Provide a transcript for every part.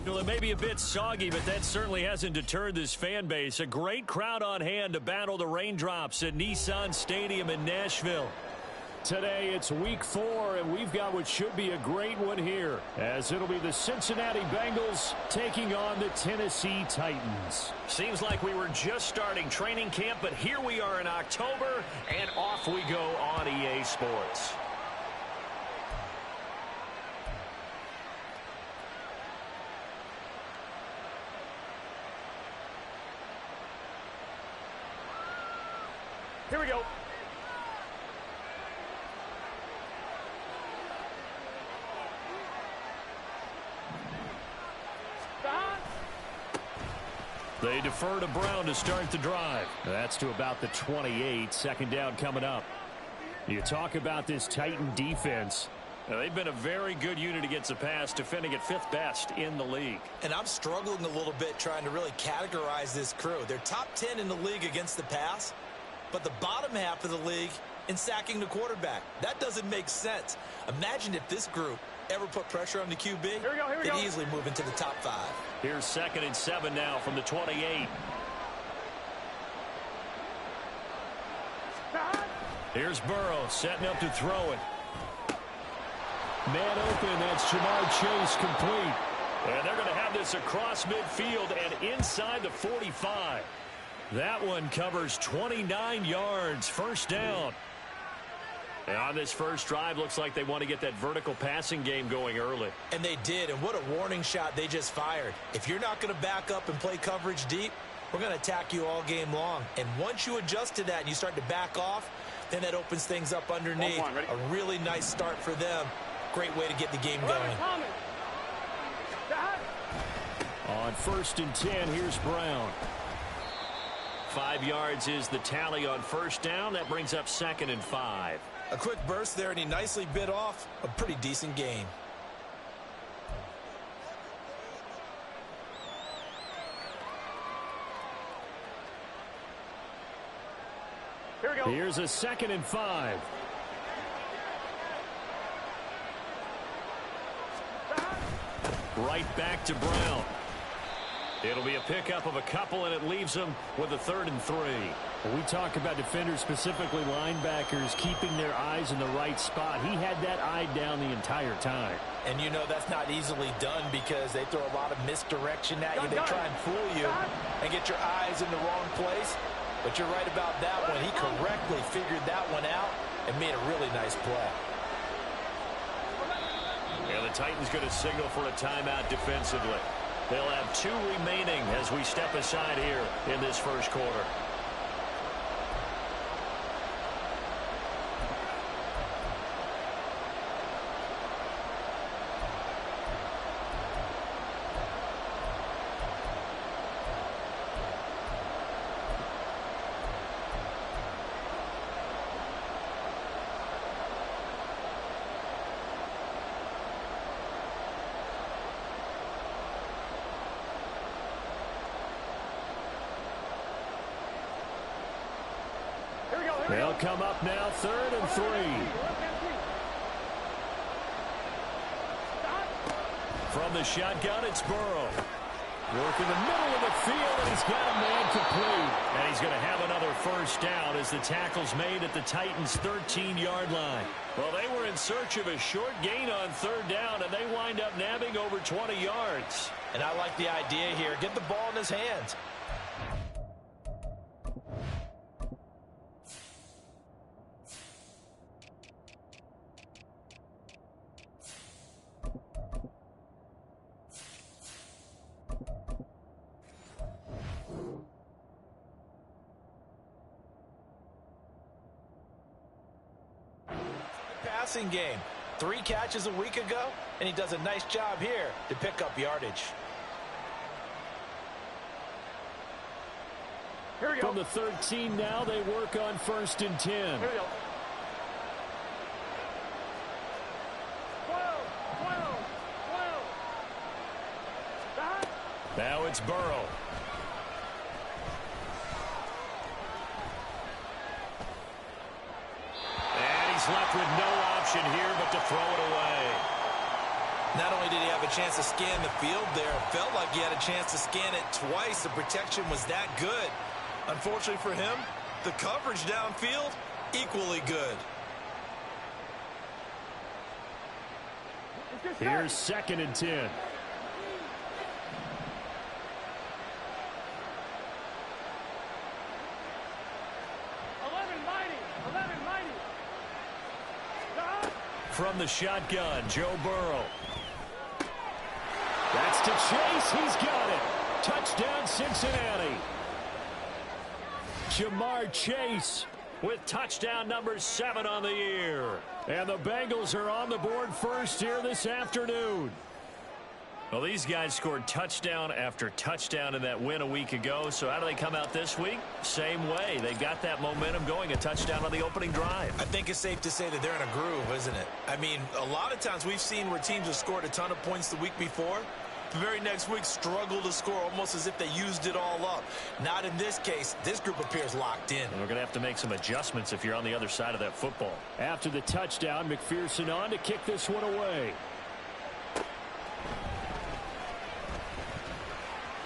Well, it may be a bit soggy, but that certainly hasn't deterred this fan base. A great crowd on hand to battle the raindrops at Nissan Stadium in Nashville. Today it's week 4, and we've got what should be a great one here, as it'll be the Cincinnati Bengals taking on the Tennessee Titans. Seems like we were just starting training camp, but here we are in October, and off we go on EA Sports. Here we go. They defer to Brown to start the drive. That's to about the 28. Second down coming up. You talk about this Titan defense. Now, they've been a very good unit against the pass, defending at 5th best in the league. And I'm struggling a little bit trying to really categorize this crew. They're top 10 in the league against the pass, but the bottom half of the league in sacking the quarterback. That doesn't make sense. Imagine if this group ever put pressure on the QB, they'd easily move into the top 5. Here's 2nd and 7 now from the 28. Here's Burrow setting up to throw it. Man open, that's Jamar Chase complete. And they're going to have this across midfield and inside the 45. That one covers 29 yards, first down. And on this first drive, looks like they want to get that vertical passing game going early. And they did, and what a warning shot they just fired. If you're not going to back up and play coverage deep, we're going to attack you all game long. And once you adjust to that and you start to back off, then that opens things up underneath. A really nice start for them. Great way to get the game going. On 1st and 10, here's Brown. 5 yards is the tally on first down. That brings up 2nd and 5. A quick burst there, and he nicely bit off a pretty decent gain. Here we go. Here's a 2nd and 5. Right back to Brown. It'll be a pickup of a couple, and it leaves them with a 3rd and 3. When we talk about defenders, specifically linebackers, keeping their eyes in the right spot, he had that eye down the entire time. And you know that's not easily done because they throw a lot of misdirection at you. They try and fool you and get your eyes in the wrong place. But you're right about that one. He correctly figured that one out and made a really nice play. And the Titans going to signal for a timeout defensively. They'll have 2 remaining as we step aside here in this first quarter. They'll come up now, 3rd and 3. From the shotgun, it's Burrow. Work in the middle of the field, and he's got a man complete. And he's going to have another first down as the tackle's made at the Titans' 13-yard line. Well, they were in search of a short gain on 3rd down, and they wind up nabbing over 20 yards. And I like the idea here. Get the ball in his hands. Passing game. 3 catches a week ago, and he does a nice job here to pick up yardage. Here we go. From the 13 now, they work on 1st and 10. Here we go. 12. Now it's Burrow. He's left with no option here but to throw it away. Not only did he have a chance to scan the field there, it felt like he had a chance to scan it twice. The protection was that good. Unfortunately for him, the coverage downfield, equally good. Here's 2nd and 10. 11 mighty. From the shotgun, Joe Burrow. That's to Chase. He's got it. Touchdown, Cincinnati. Jamar Chase with touchdown number 7 on the year. And the Bengals are on the board first here this afternoon. Well, these guys scored touchdown after touchdown in that win a week ago. So how do they come out this week? Same way. They got that momentum going, a touchdown on the opening drive. I think it's safe to say that they're in a groove, isn't it? I mean, a lot of times we've seen where teams have scored a ton of points the week before. The very next week struggle to score almost as if they used it all up. Not in this case. This group appears locked in. And we're going to have to make some adjustments if you're on the other side of that football. After the touchdown, McPherson on to kick this one away.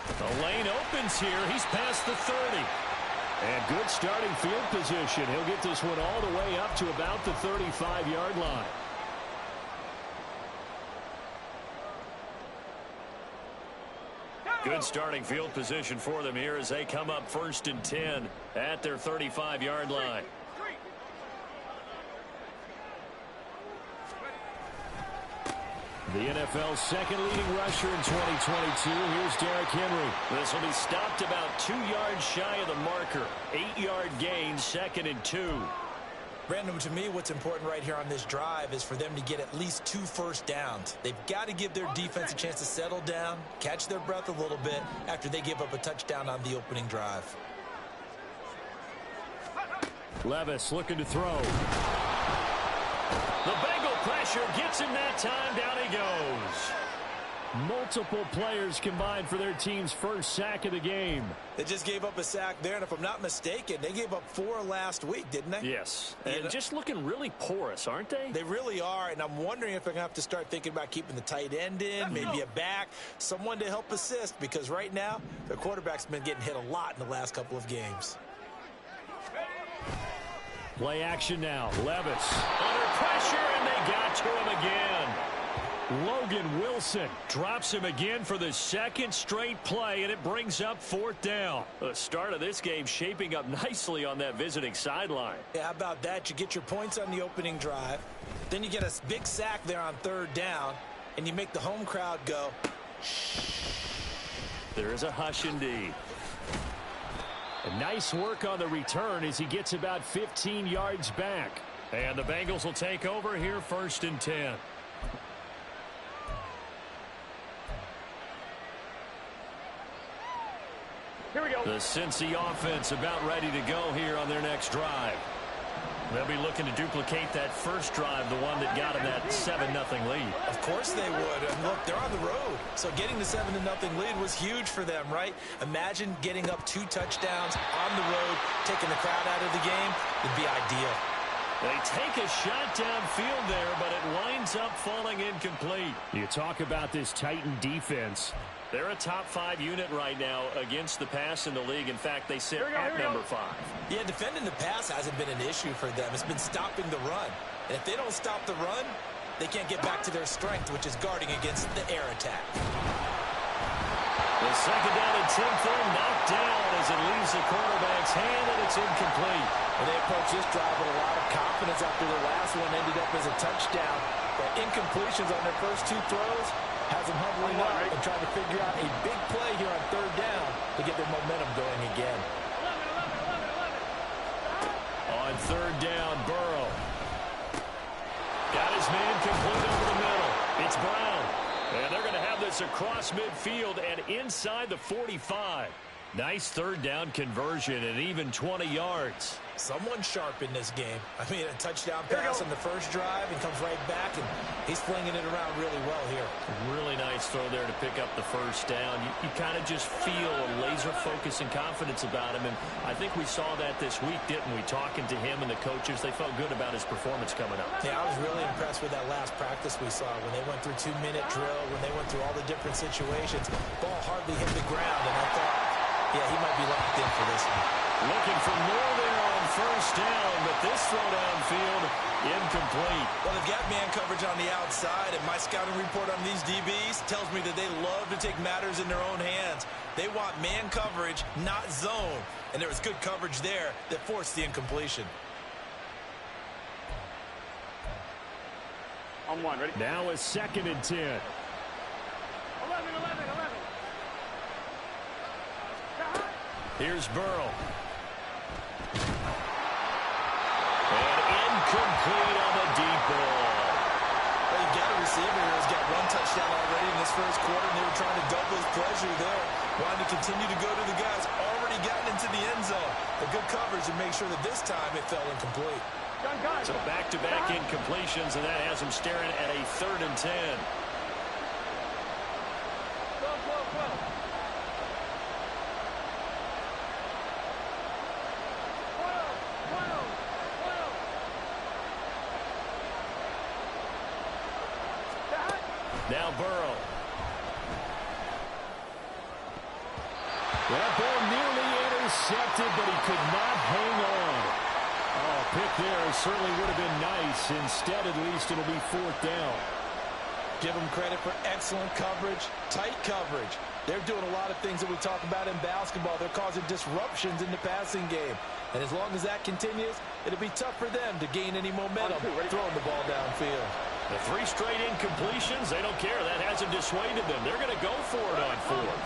The lane opens here. He's past the 30. And good starting field position. He'll get this one all the way up to about the 35-yard line. Good starting field position for them here as they come up 1st and 10 at their 35-yard line. The NFL's second leading rusher in 2022. Here's Derrick Henry. This will be stopped about 2 yards shy of the marker. 8-yard gain, 2nd and 2. Brandon, to me, what's important right here on this drive is for them to get at least 2 first downs. They've got to give their defense a chance to settle down, catch their breath a little bit after they give up a touchdown on the opening drive. Levis looking to throw. The Bengal pressure gets him that time. Down he goes. Multiple players combined for their team's first sack of the game. They just gave up a sack there, and if I'm not mistaken, they gave up 4 last week, didn't they? Yes, and just looking really porous, aren't they? They really are, and I'm wondering if they're going to have to start thinking about keeping the tight end in, maybe a back, someone to help assist, because right now, their quarterback's been getting hit a lot in the last couple of games. Play action now. Levis. Under pressure, and they got to him again. Logan Wilson drops him again for the 2nd straight play, and it brings up 4th down. The start of this game shaping up nicely on that visiting sideline. Yeah, how about that? You get your points on the opening drive, then you get a big sack there on 3rd down, and you make the home crowd go, there is a hush indeed. And nice work on the return as he gets about 15 yards back. And the Bengals will take over here 1st and 10. Here we go. The Cincy offense about ready to go here on their next drive. They'll be looking to duplicate that first drive, the one that got them that 7-0 lead. Of course they would. And look, they're on the road. So getting the 7-0 lead was huge for them, right? Imagine getting up 2 touchdowns on the road, taking the crowd out of the game. It'd be ideal. They take a shot downfield there, but it winds up falling incomplete. You talk about this Titan defense. They're a top 5 unit right now against the pass in the league. In fact, they sit at number 5. Yeah, defending the pass hasn't been an issue for them. It's been stopping the run. And if they don't stop the run, they can't get back to their strength, which is guarding against the air attack. The 2nd down and 10 throw knocked down as it leaves the quarterback's hand, and it's incomplete. And they approach this drive with a lot of confidence after the last one ended up as a touchdown. But incompletions on their first 2 throws has them humbling up and trying to figure out a big play here on 3rd down to get their momentum going again. 11. On 3rd down, Burrow. Got his man complete over the middle. It's Brown. And they're going to have this across midfield and inside the 45. Nice 3rd down conversion and even 20 yards. Someone sharp in this game. I mean, a touchdown pass on the first drive and comes right back, and he's flinging it around really well here. Really nice throw there to pick up the first down. You kind of just feel a laser focus and confidence about him, and I think we saw that this week, didn't we? Talking to him and the coaches, they felt good about his performance coming up. Yeah, I was really impressed with that last practice we saw when they went through 2-minute drill, when they went through all the different situations. Ball hardly hit the ground, and I thought, yeah, he might be locked in for this one. Looking for more there on first down, but this throw downfield incomplete. Well, they've got man coverage on the outside, and my scouting report on these DBs tells me that they love to take matters in their own hands. They want man coverage, not zone. And there was good coverage there that forced the incompletion. On one, ready? Now a 2nd and 10. 11. Here's Burrow. And incomplete on the deep ball. Well, you got a receiver who's got one touchdown already in this first quarter, and they were trying to double his pleasure there. Wanting to continue to go to the guys already gotten into the end zone. The good coverage and make sure that this time it fell incomplete. So back-to-back incompletions, and that has him staring at a 3rd and 10. Now Burrow. That ball nearly intercepted, but he could not hang on. Oh, pick there certainly would have been nice. Instead, at least, it'll be 4th down. Give them credit for excellent coverage, tight coverage. They're doing a lot of things that we talk about in basketball. They're causing disruptions in the passing game. And as long as that continues, it'll be tough for them to gain any momentum throwing the ball downfield. The 3 straight incompletions, they don't care. That hasn't dissuaded them. They're going to go for it on 4th.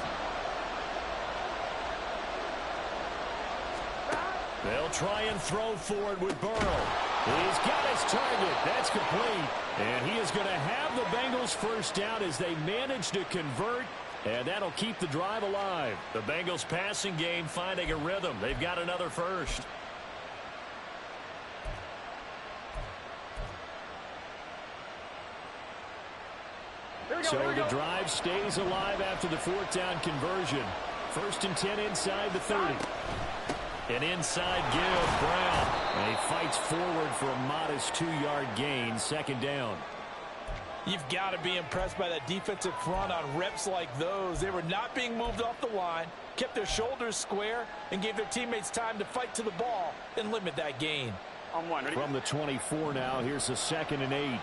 They'll try and throw for it with Burrow. He's got his target. That's complete. And he is going to have the Bengals first down as they manage to convert. And that'll keep the drive alive. The Bengals passing game finding a rhythm. They've got another first. So the drive stays alive after the 4th down conversion. 1st and 10 inside the 30. An inside give, Brown. And he fights forward for a modest 2-yard gain, 2nd down. You've got to be impressed by that defensive front on reps like those. They were not being moved off the line, kept their shoulders square, and gave their teammates time to fight to the ball and limit that gain. On one, ready? From the 24 now, here's a 2nd and 8.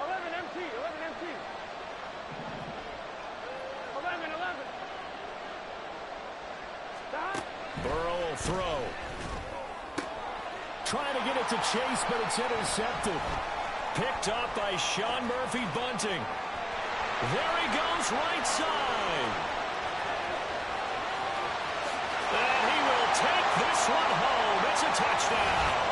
11 MT. 11. Burrow will throw. Trying to get it to Chase, but it's intercepted. Picked up by Sean Murphy Bunting. There he goes, right side. And he will take this one home. It's a touchdown.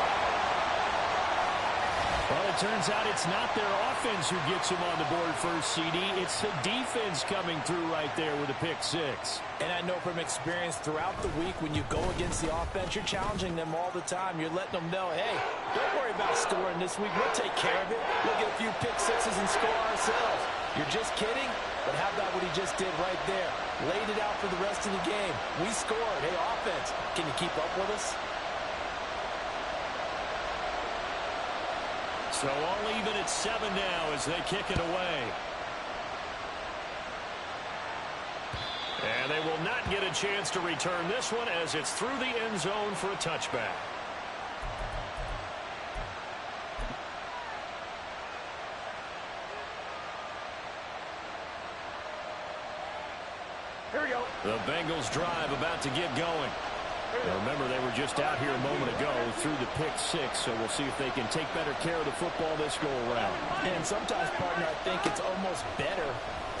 Well, it turns out it's not their offense who gets him on the board first, CD. It's the defense coming through right there with a pick 6. And I know from experience throughout the week when you go against the offense, you're challenging them all the time. You're letting them know, hey, don't worry about scoring this week. We'll take care of it. We'll get a few pick 6s and score ourselves. You're just kidding? But how about what he just did right there? Laid it out for the rest of the game. We scored. Hey, offense, can you keep up with us? So all even at 7 now as they kick it away. And they will not get a chance to return this one as it's through the end zone for a touchback. Here we go. The Bengals drive about to get going. Now remember, they were just out here a moment ago through the pick 6, so we'll see if they can take better care of the football this go-around. And sometimes, partner, I think it's almost better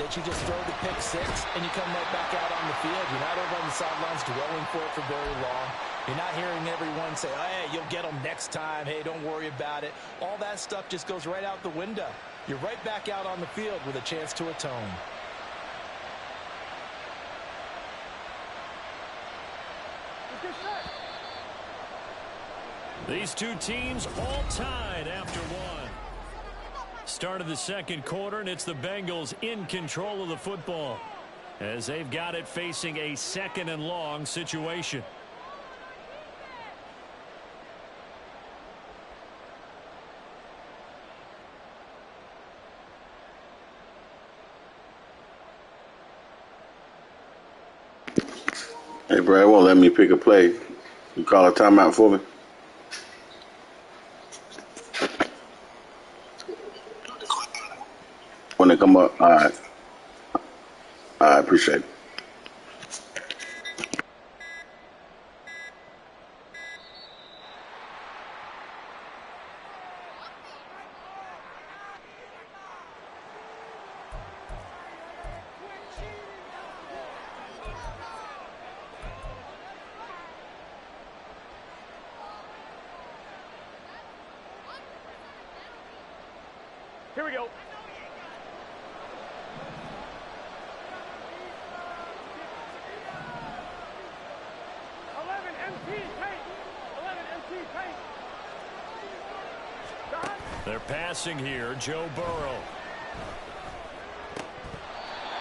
that you just throw the pick 6 and you come right back out on the field. You're not over on the sidelines dwelling for it for very long. You're not hearing everyone say, oh, hey, you'll get them next time. Hey, don't worry about it. All that stuff just goes right out the window. You're right back out on the field with a chance to atone. Get set. These two teams all tied after one. Start of the second quarter, and it's the Bengals in control of the football as they've got it facing a second and long situation. Hey, Brad, won't let me pick a play. You call a timeout for me? When they come up, all right. I appreciate it. Here we go. They're passing here, Joe Burrow.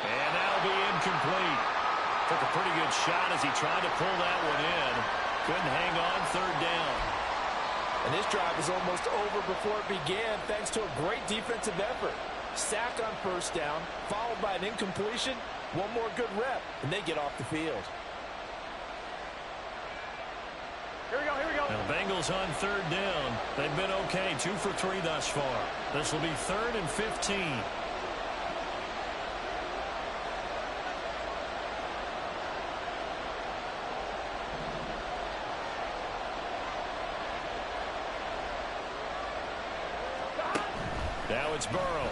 And that'll be incomplete. Took a pretty good shot as he tried to pull that one in. Couldn't hang on, third down. And this drive was almost over before it began thanks to a great defensive effort. Sack on first down, followed by an incompletion. One more good rep, and they get off the field. Here we go, here we go. Now, Bengals on third down. They've been okay, 2 for 3 thus far. This will be 3rd and 15. Now it's Burrow.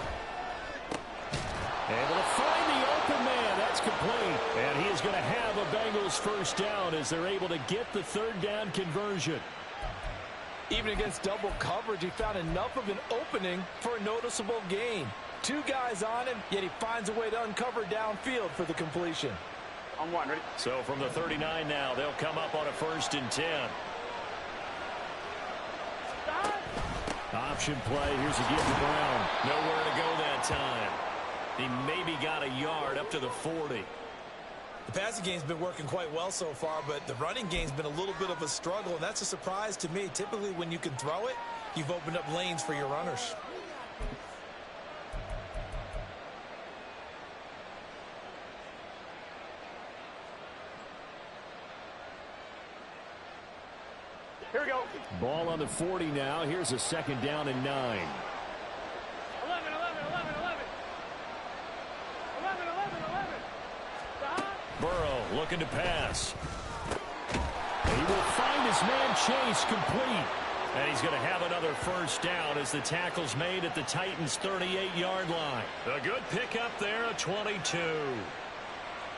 Able to find the open man. That's complete. And he is going to have a Bengals first down as they're able to get the third down conversion. Even against double coverage, he found enough of an opening for a noticeable gain. 2 guys on him, yet he finds a way to uncover downfield for the completion. On one, ready? So from the 39 now, they'll come up on a 1st and 10. Option play. Here's a give to Brown. Nowhere to go that time. He maybe got a yard up to the 40. The passing game's been working quite well so far, but the running game's been a little bit of a struggle, and that's a surprise to me. Typically, when you can throw it, you've opened up lanes for your runners. Here we go. Ball on the 40 now. Here's a 2nd down and 9. 11, 11, 11, 11. 11, 11, 11. Stop. Burrow looking to pass. He will find his man Chase complete. And he's going to have another first down as the tackle's made at the Titans' 38-yard line. A good pickup there, a 22.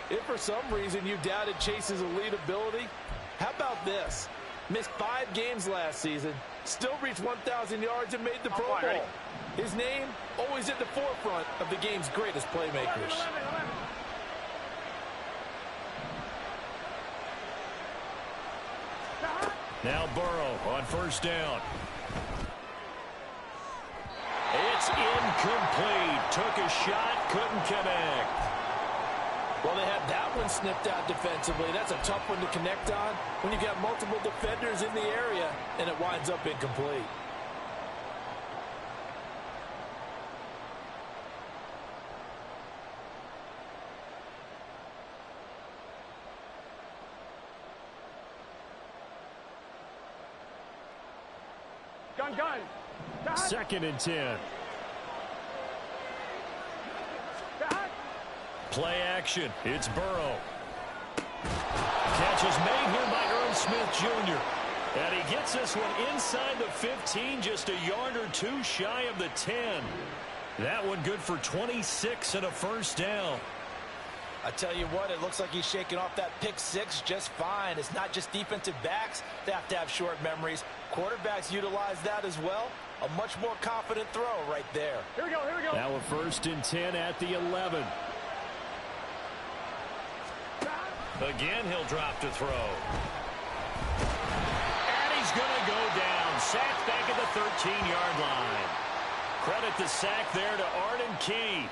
If for some reason you doubted Chase's elite ability, how about this? Missed 5 games last season, still reached 1,000 yards and made the Pro Bowl. His name always at the forefront of the game's greatest playmakers. 11, 11, 11. Now Burrow on first down. It's incomplete. Took a shot, couldn't connect. Well, they had that one snipped out defensively. That's a tough one to connect on when you got multiple defenders in the area, and it winds up incomplete. Gun, gun. Dot. 2nd and 10. Dot. Play action. It's Burrow. Catch is made here by Earl Smith Jr. And he gets this one inside the 15, just a yard or 2 shy of the 10. That one good for 26 and a first down. I tell you what, it looks like he's shaking off that pick 6 just fine. It's not just defensive backs that have to have short memories. Quarterbacks utilize that as well. A much more confident throw right there. Here we go, here we go. Now a 1st and 10 at the 11. Again, he'll drop to throw. going to go down. Sacked back at the 13-yard line. Credit the sack there to Arden Key.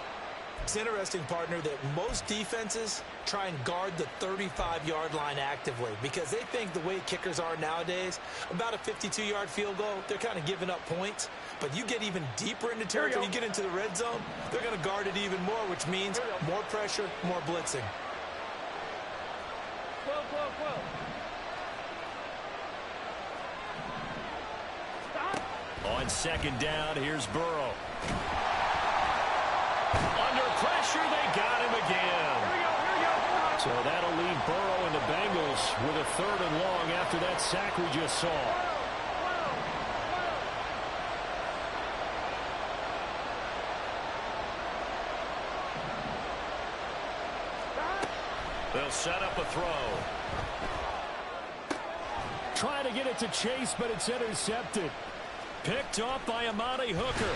It's interesting, partner, that most defenses try and guard the 35-yard line actively because they think the way kickers are nowadays, about a 52-yard field goal, they're kind of giving up points. But you get even deeper into territory, you get into the red zone, they're going to guard it even more, which means more pressure, more blitzing. On second down, here's Burrow. Under pressure, they got him again. So that'll leave Burrow and the Bengals with a 3rd and long after that sack we just saw. They'll set up a throw. Trying to get it to Chase, but it's intercepted. Picked off by Amani Hooker.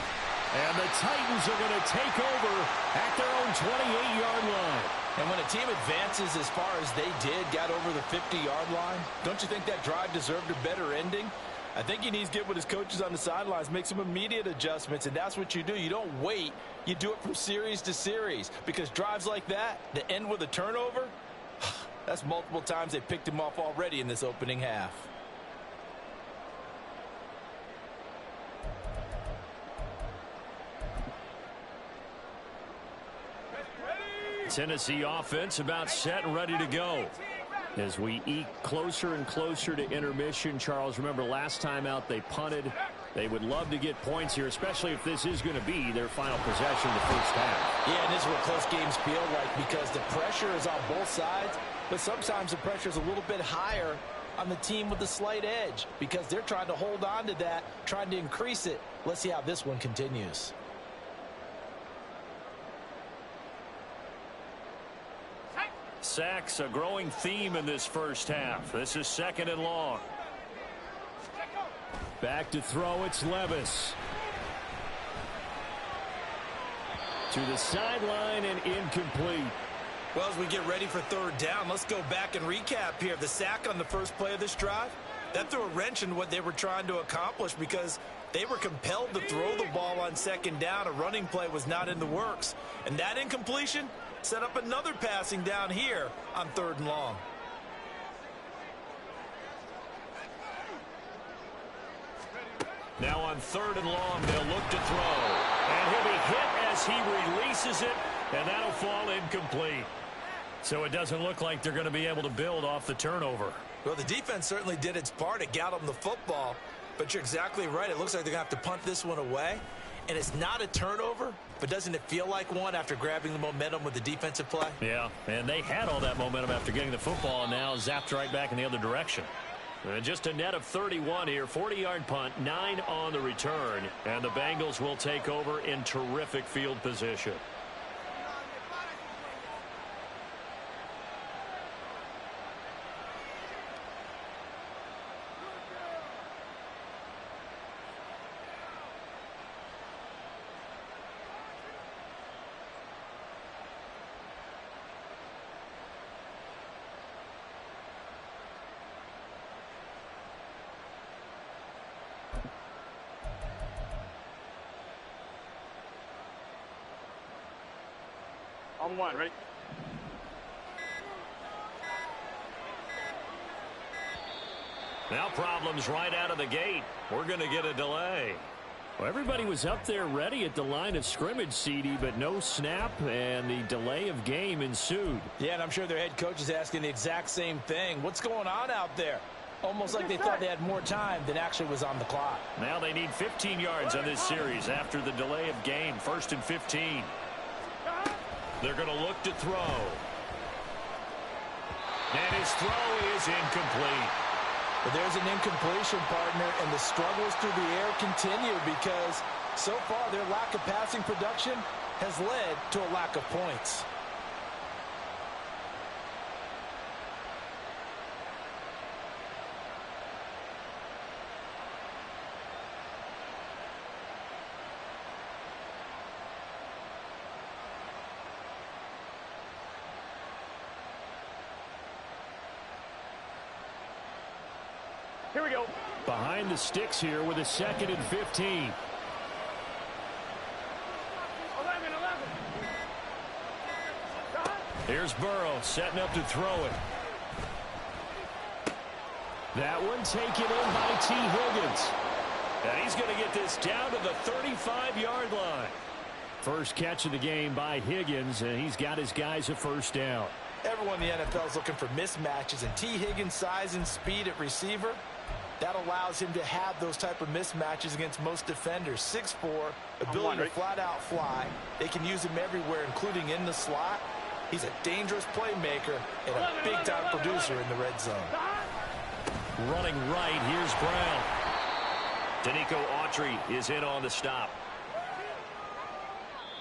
And the Titans are going to take over at their own 28-yard line. And when a team advances as far as they did, got over the 50-yard line, don't you think that drive deserved a better ending? I think he needs to get with his coaches on the sidelines, make some immediate adjustments, and that's what you do. You don't wait. You do it from series to series because drives like that end with a turnover, that's multiple times they picked him off already in this opening half. Tennessee offense about set and ready to go. As we eke closer and closer to intermission, Charles, remember last time out they punted. They would love to get points here, especially if this is going to be their final possession of the first half. Yeah, and this is what close games feel like because the pressure is on both sides, but sometimes the pressure is a little bit higher on the team with the slight edge because they're trying to hold on to that, trying to increase it. Let's see how this one continues. Sacks, a growing theme in this first half. This is 2nd and long. Back to throw, it's Levis. To the sideline and incomplete. Well, as we get ready for 3rd down, let's go back and recap here. The sack on the first play of this drive, that threw a wrench in what they were trying to accomplish because they were compelled to throw the ball on 2nd down. A running play was not in the works. And that incompletion set up another passing down here on 3rd and long. Now on 3rd and long, they'll look to throw. And he'll be hit as he releases it, and that'll fall incomplete. So it doesn't look like they're going to be able to build off the turnover. Well, the defense certainly did its part. It got them the football. But you're exactly right. It looks like they're going to have to punt this one away. And it's not a turnover, but doesn't it feel like one after grabbing the momentum with the defensive play? Yeah, and they had all that momentum after getting the football, and now zapped right back in the other direction. Just a net of 31 here, 40-yard punt, 9 on the return, and the Bengals will take over in terrific field position. On 1, ready? Now problems right out of the gate. We're going to get a delay. Well, everybody was up there ready at the line of scrimmage, CD, but no snap, and the delay of game ensued. Yeah, and I'm sure their head coach is asking the exact same thing. What's going on out there? Almost like they thought they had more time than actually was on the clock. Now they need 15 yards on this series after the delay of game. 1st and 15. They're going to look to throw. And his throw is incomplete. But there's an incompletion, partner, and the struggles through the air continue because so far their lack of passing production has led to a lack of points. Here we go. Behind the sticks here with a 2nd and 15. Here's Burrow setting up to throw it. That one taken in by T. Higgins. And he's going to get this down to the 35-yard line. First catch of the game by Higgins, and he's got his guys a first down. Everyone in the NFL is looking for mismatches, and T. Higgins' size and speed at receiver, that allows him to have those type of mismatches against most defenders. 6'4", ability to flat-out fly. They can use him everywhere, including in the slot. He's a dangerous playmaker and a big-time producer in the red zone. Running right, here's Brown. Danico Autry is in on the stop.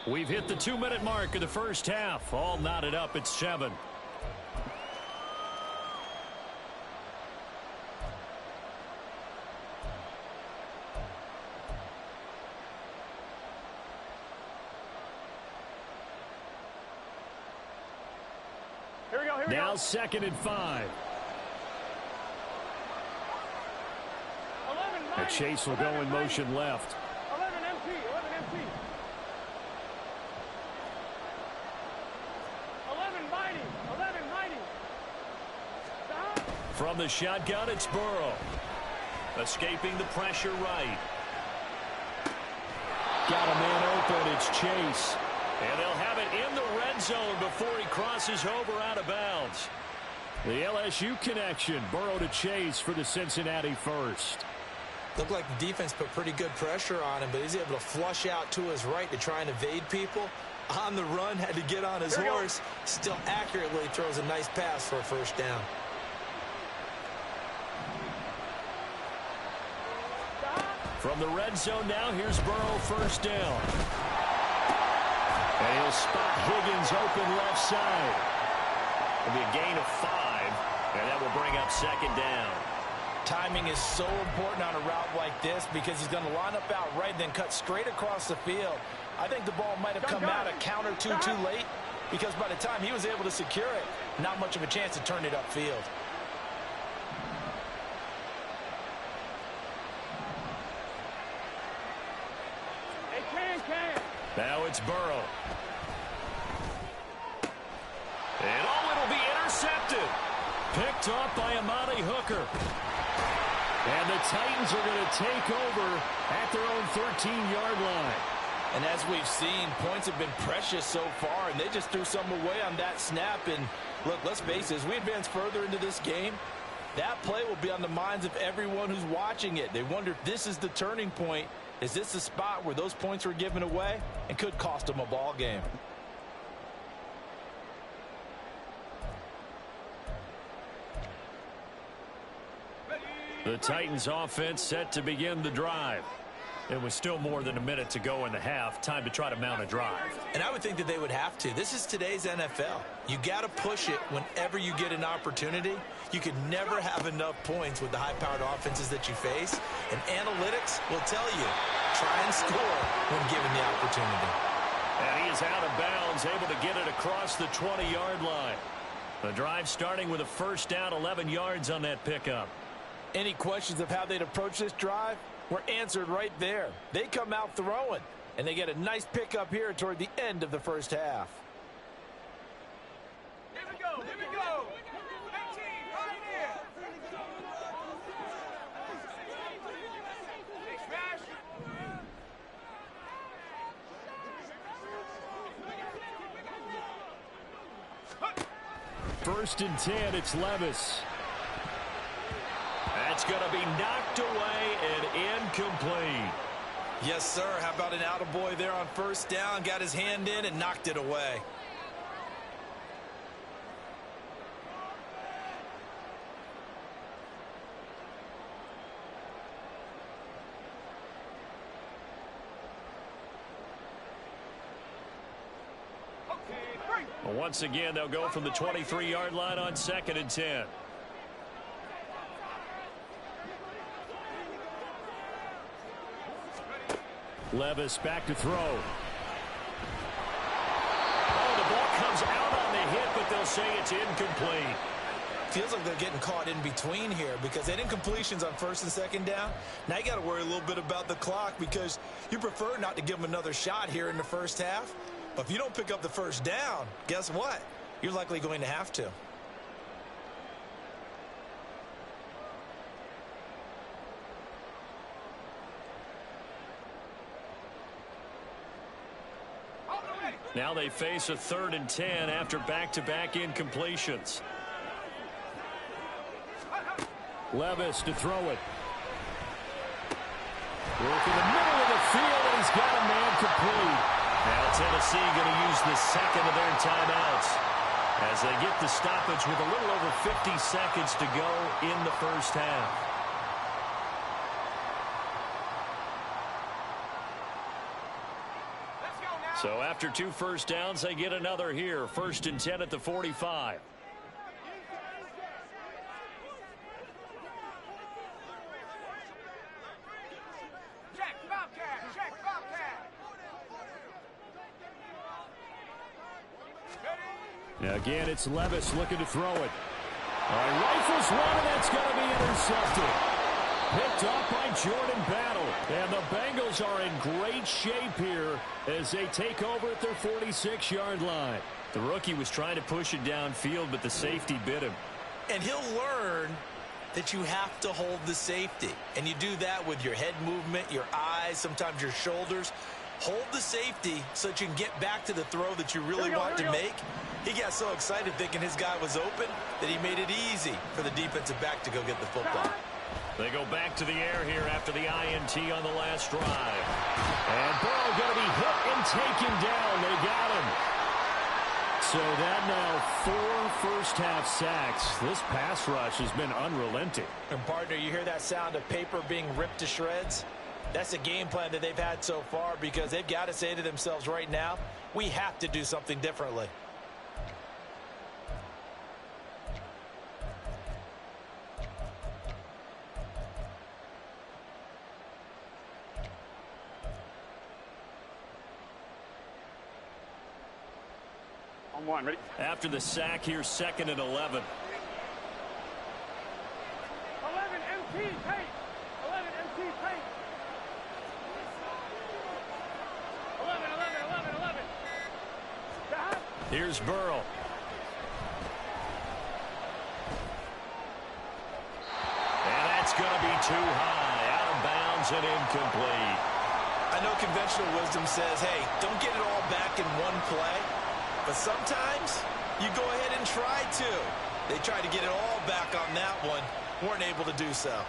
We've hit the 2-minute mark of the first half. All knotted up at 7. Here we go, here we Now go. 2nd and 5. And Chase will go in motion left. 11 MT, 11 MT. 11 mighty, 11 mighty. From the shotgun, it's Burrow. Escaping the pressure right. Got a man open, it's Chase. And they'll have it in the red zone before he crosses over out of bounds. The LSU connection, Burrow to Chase for the Cincinnati first. Looked like the defense put pretty good pressure on him, but he's able to flush out to his right to try and evade people. On the run, had to get on his horse. Still accurately throws a nice pass for a first down. From the red zone now, here's Burrow, first down. And he'll spot Higgins open left side. It'll be a gain of 5, and that will bring up 2nd down. Timing is so important on a route like this because he's going to line up out right and then cut straight across the field. I think the ball might have come out a count or two too late because by the time he was able to secure it, not much of a chance to turn it upfield. Now it's Burrow. And it'll be intercepted. Picked off by Amani Hooker. And the Titans are going to take over at their own 13-yard line. And as we've seen, points have been precious so far, and they just threw some away on that snap. And look, let's face it, as we advance further into this game, that play will be on the minds of everyone who's watching it. They wonder if this is the turning point. Is this the spot where those points were given away and could cost them a ball game? The Titans offense set to begin the drive. It was still more than a minute to go in the half. Time to try to mount a drive. And I would think that they would have to. This is today's NFL. You got to push it whenever you get an opportunity. You can never have enough points with the high-powered offenses that you face. And analytics will tell you, try and score when given the opportunity. And he is out of bounds, able to get it across the 20-yard line. The drive starting with a first down, 11 yards on that pickup. Any questions of how they'd approach this drive were answered right there. They come out throwing, and they get a nice pickup here toward the end of the first half. Here we go, here we go. 18, right here. Smash. First and 10, it's Levis. That's going to be knocked away and incomplete. Yes, sir. How about an attaboy there on first down? Got his hand in and knocked it away. Well, once again, they'll go from the 23-yard line on 2nd and 10. Levis back to throw. Oh, the ball comes out on the hit, but they'll say it's incomplete. Feels like they're getting caught in between here because they didn't completions on first and second down. Now you got to worry a little bit about the clock because you prefer not to give them another shot here in the first half. But if you don't pick up the first down, guess what? You're likely going to have to. Now they face a 3rd and 10 after back-to-back incompletions. Levis to throw it. Working the middle of the field, and he's got a man complete. Now Tennessee going to use the second of their timeouts as they get the stoppage with a little over 50 seconds to go in the first half. So after 2 first downs, they get another here. 1st and 10 at the 45. Now again, it's Levis looking to throw it. All right, rifles one, and that's going to be intercepted. Picked off by Jordan Battle. And the Bengals are in great shape here as they take over at their 46-yard line. The rookie was trying to push it downfield, but the safety bit him. And he'll learn that you have to hold the safety. And you do that with your head movement, your eyes, sometimes your shoulders. Hold the safety so that you can get back to the throw that you really want to make. He got so excited thinking his guy was open that he made it easy for the defensive back to go get the football. They go back to the air here after the INT on the last drive. And Burrow going to be hit and taken down. They got him. So that now 4 first-half sacks. This pass rush has been unrelenting. And, partner, you hear that sound of paper being ripped to shreds? That's a game plan that they've had so far because they've got to say to themselves right now, we have to do something differently. On one, ready? After the sack, here's 2nd and 11. 11 MT paint. 11 MT paint. 11. Here's Burrow. And that's going to be too high. Out of bounds and incomplete. I know conventional wisdom says, hey, don't get it all back in one play. But sometimes you go ahead and try to. They tried to get it all back on that one. Weren't able to do so.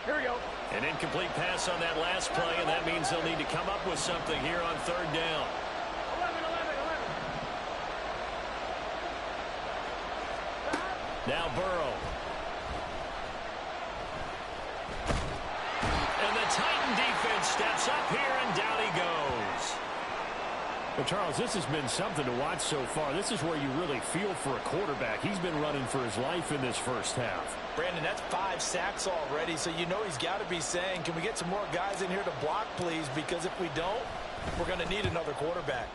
Here we go. An incomplete pass on that last play, and that means they'll need to come up with something here on 3rd down. 11. Now Burrow. And the Titan defense steps up here, and down he goes. But Charles, this has been something to watch so far. This is where you really feel for a quarterback. He's been running for his life in this first half. Brandon, that's 5 sacks already, so you know he's got to be saying, can we get some more guys in here to block, please? Because if we don't, we're going to need another quarterback.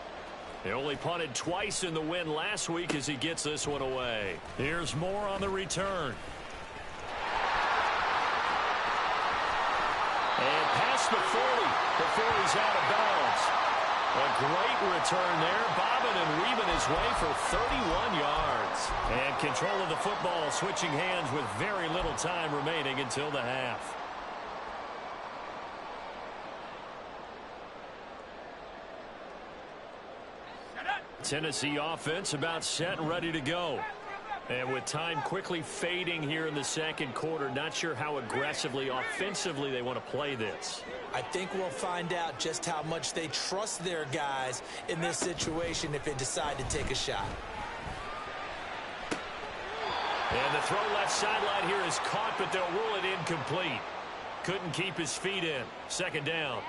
He only punted twice in the win last week as he gets this one away. Here's more on the return. And past the 40 before he's out of bounds. A great return there, bobbing and weaving his way for 31 yards. And control of the football switching hands with very little time remaining until the half. Tennessee offense about set and ready to go. And with time quickly fading here in the second quarter, not sure how aggressively, offensively they want to play this. I think we'll find out just how much they trust their guys in this situation if they decide to take a shot. And the throw left sideline here is caught, but they'll rule it incomplete. Couldn't keep his feet in. 2nd down.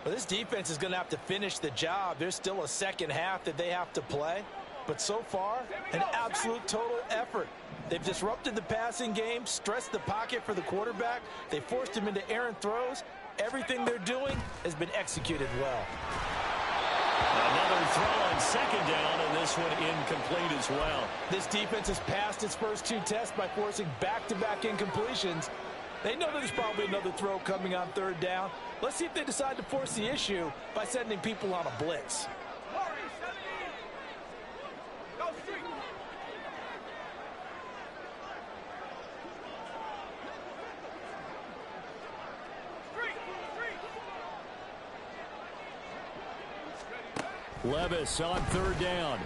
Well, this defense is going to have to finish the job. There's still a second half that they have to play. But so far, an absolute total effort. They've disrupted the passing game, stressed the pocket for the quarterback. They forced him into errant throws. Everything they're doing has been executed well. Another throw on second down, and this one incomplete as well. This defense has passed its first two tests by forcing back-to-back incompletions. They know there's probably another throw coming on third down. Let's see if they decide to force the issue by sending people on a blitz. Levis on third down.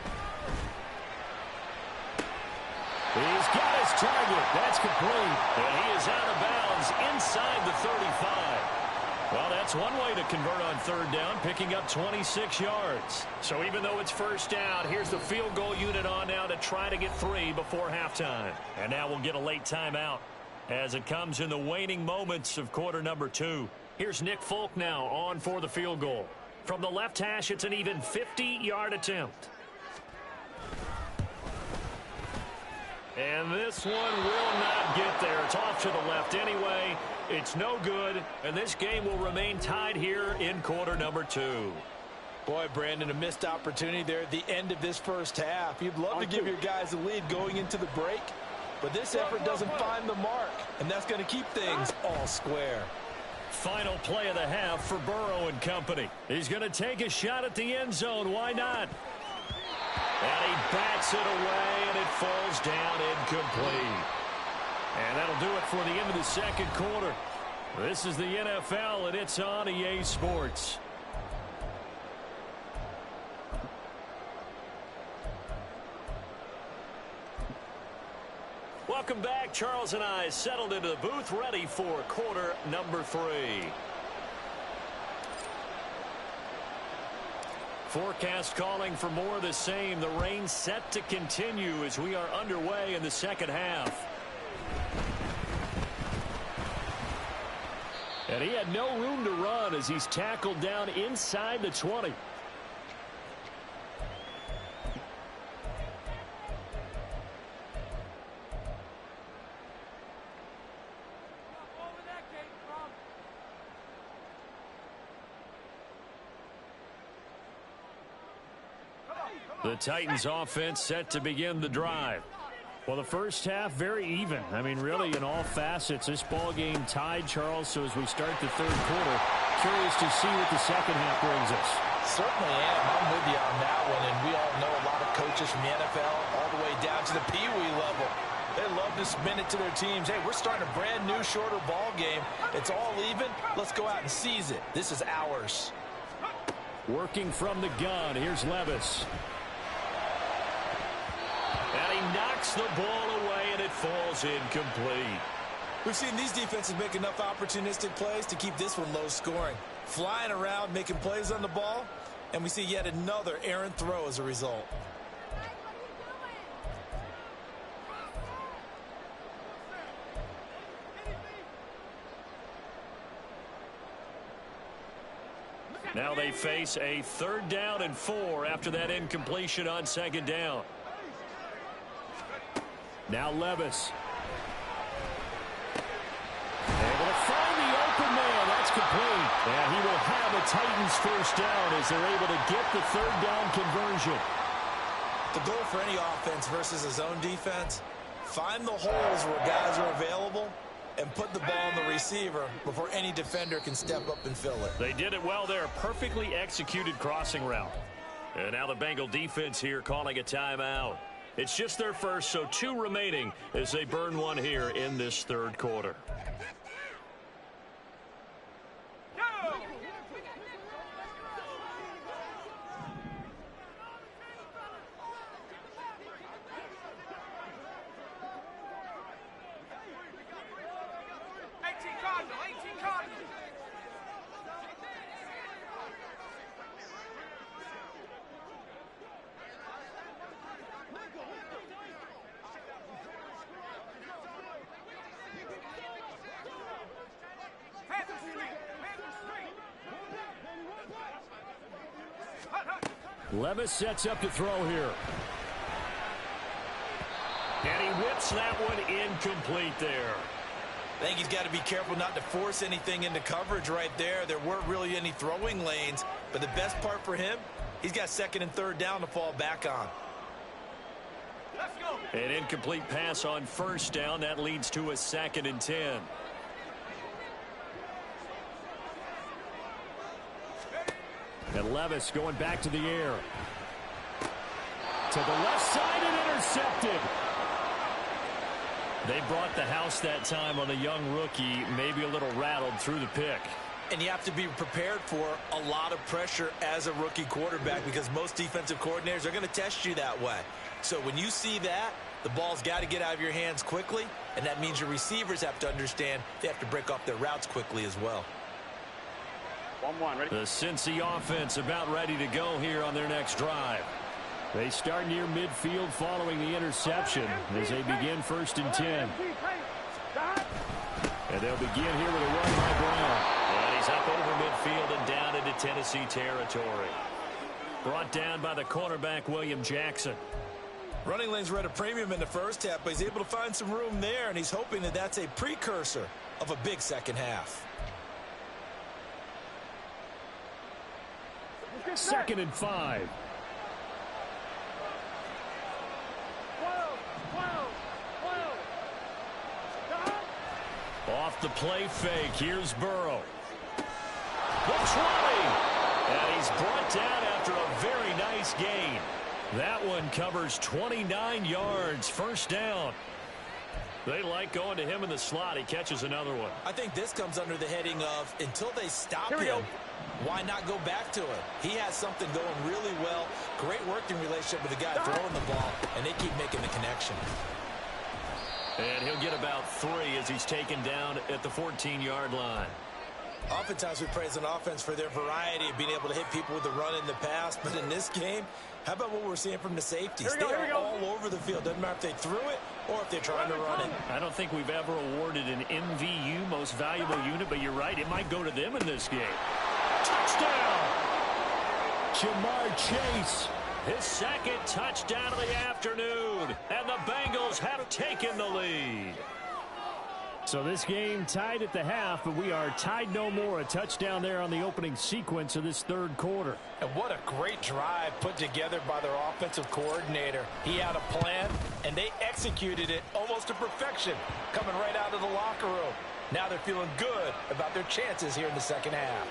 He's got his target. That's complete. And he is out of bounds inside the 35. Well, that's one way to convert on third down, picking up 26 yards. So even though it's first down, here's the field goal unit on now to try to get 3 before halftime. And now we'll get a late timeout as it comes in the waning moments of quarter number 2. Here's Nick Folk now on for the field goal. From the left hash, it's an even 50-yard attempt. And this one will not get there. It's off to the left anyway. It's no good, and this game will remain tied here in quarter number 2. Boy, Brandon, a missed opportunity there at the end of this first half. You'd love to give your guys a lead going into the break, but this effort doesn't find the mark, and that's going to keep things all square. Final play of the half for Burrow and company. He's going to take a shot at the end zone. Why not? And he bats it away, and it falls down incomplete. And that'll do it for the end of the second quarter. This is the NFL, and it's on EA Sports. Welcome back. Charles and I settled into the booth, ready for quarter number 3. Forecast calling for more of the same. The rain set to continue as we are underway in the second half. And he had no room to run as he's tackled down inside the 20. The Titans offense set to begin the drive. Well, the first half very even. I mean, really in all facets. This ball game tied, Charles. So as we start the third quarter, curious to see what the second half brings us. Certainly am. I'm with you on that one. And we all know a lot of coaches from the NFL all the way down to the Pee-wee level. They love to spin it to their teams. Hey, we're starting a brand new, shorter ball game. It's all even. Let's go out and seize it. This is ours. Working from the gun. Here's Levis. And he knocks the ball away, and it falls incomplete. We've seen these defenses make enough opportunistic plays to keep this one low scoring. Flying around, making plays on the ball, and we see yet another errant throw as a result. Now they face a 3rd down and 4 after that incompletion on second down. Now Levis. Able to find the open man. That's complete. And he will have a Titans first down as they're able to get the 3rd down conversion. The goal for any offense versus a zone defense, find the holes where guys are available and put the ball on the receiver before any defender can step up and fill it. They did it well there. Perfectly executed crossing route. And now the Bengal defense here calling a timeout. It's just their first, so 2 remaining as they burn one here in this third quarter. Levis sets up to throw here. And he whips that one incomplete there. I think he's got to be careful not to force anything into coverage right there. There weren't really any throwing lanes, but the best part for him, He's got second and third down to fall back on. Let's go. An incomplete pass on first down. That leads to a 2nd and 10. And Levis going back to the air. To the left side and intercepted. They brought the house that time on the young rookie, maybe a little rattled through the pick. And you have to be prepared for a lot of pressure as a rookie quarterback because most defensive coordinators are going to test you that way. So when you see that, the ball's got to get out of your hands quickly, and that means your receivers have to understand they have to break off their routes quickly as well. 1-1, ready? The Cincy offense about ready to go here on their next drive. They start near midfield following the interception as they begin 1st and 10. And they'll begin here with a run by Brown. And he's up over midfield and down into Tennessee territory. Brought down by the cornerback, William Jackson. Running lanes were at a premium in the first half, but he's able to find some room there, and he's hoping that that's a precursor of a big second half. 2nd and 5. Off the play fake, here's Burrow. The 20! And he's brought down after a very nice gain. That one covers 29 yards, 1st down. They like going to him in the slot. He catches another one. I think this comes under the heading of until they stop him, why not go back to him? He has something going really well. Great working relationship with the guy throwing the ball, and they keep making the connection. And he'll get about 3 as he's taken down at the 14-yard line. Oftentimes we praise an offense for their variety of being able to hit people with the run in the pass, but in this game, how about what we're seeing from the safeties? They're all over the field. Doesn't matter if they threw it or if they're trying to run it. I don't think we've ever awarded an MVU, most valuable unit, but you're right, it might go to them in this game. Touchdown! Jamar Chase, his 2nd touchdown of the afternoon, and the Bengals have taken the lead. So this game tied at the half, but we are tied no more. A touchdown there on the opening sequence of this 3rd quarter. And what a great drive put together by their offensive coordinator. He had a plan, and they executed it almost to perfection, coming right out of the locker room. Now they're feeling good about their chances here in the 2nd half.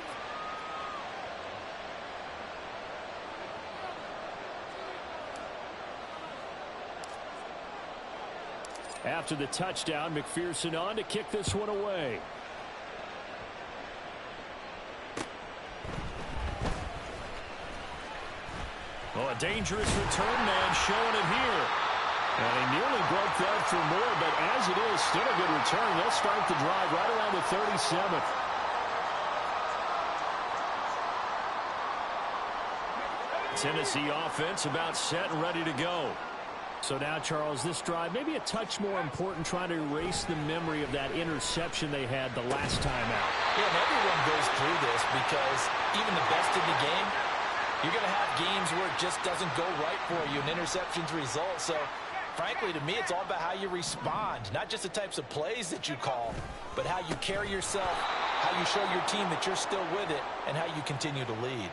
After the touchdown, McPherson on to kick this one away. Oh, a dangerous return man showing it here. And he nearly broke that for more, but as it is, still a good return. They'll start the drive right around the 37th. Tennessee offense about set and ready to go. So now, Charles, this drive maybe a touch more important, trying to erase the memory of that interception they had the last time out. Yeah, and everyone goes through this because even the best in the game, you're going to have games where it just doesn't go right for you, and interceptions result. So, frankly, to me, it's all about how you respond, not just the types of plays that you call, but how you carry yourself, how you show your team that you're still with it, and how you continue to lead.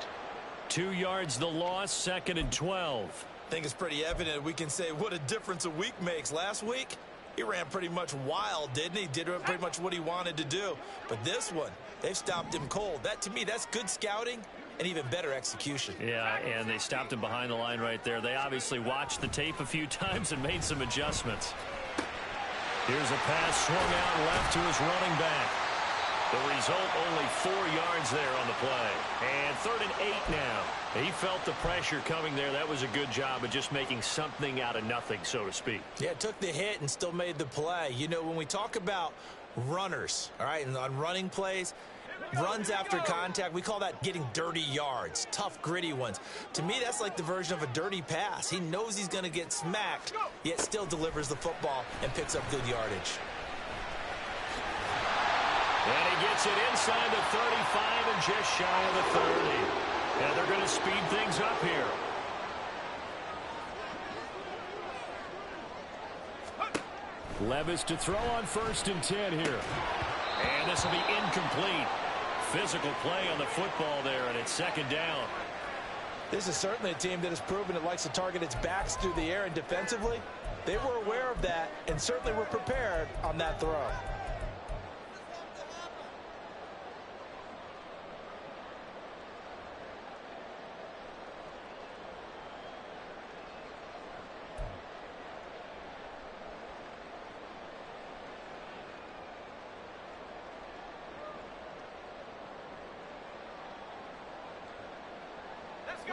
2 yards the loss, 2nd and 12. I think it's pretty evident we can say what a difference a week makes. Last week, he ran pretty much wild, didn't he? Did pretty much what he wanted to do. But this one, they've stopped him cold. That, to me, that's good scouting and even better execution. Yeah, and they stopped him behind the line right there. They obviously watched the tape a few times and made some adjustments. Here's a pass swung out left to his running back. The result, only 4 yards there on the play. And 3rd and 8 now. He felt the pressure coming there. That was a good job of just making something out of nothing, so to speak. Yeah, took the hit and still made the play. You know, when we talk about runners, all right, and on running plays, runs after contact, we call that getting dirty yards, tough, gritty ones. To me, that's like the version of a dirty pass. He knows he's going to get smacked, yet still delivers the football and picks up good yardage. And he gets it inside the 35 and just shy of the 30. And they're going to speed things up here. Levis to throw on 1st and 10 here. And this will be incomplete. Physical play on the football there, and it's 2nd down. This is certainly a team that has proven it likes to target its backs through the air, and defensively, they were aware of that and certainly were prepared on that throw.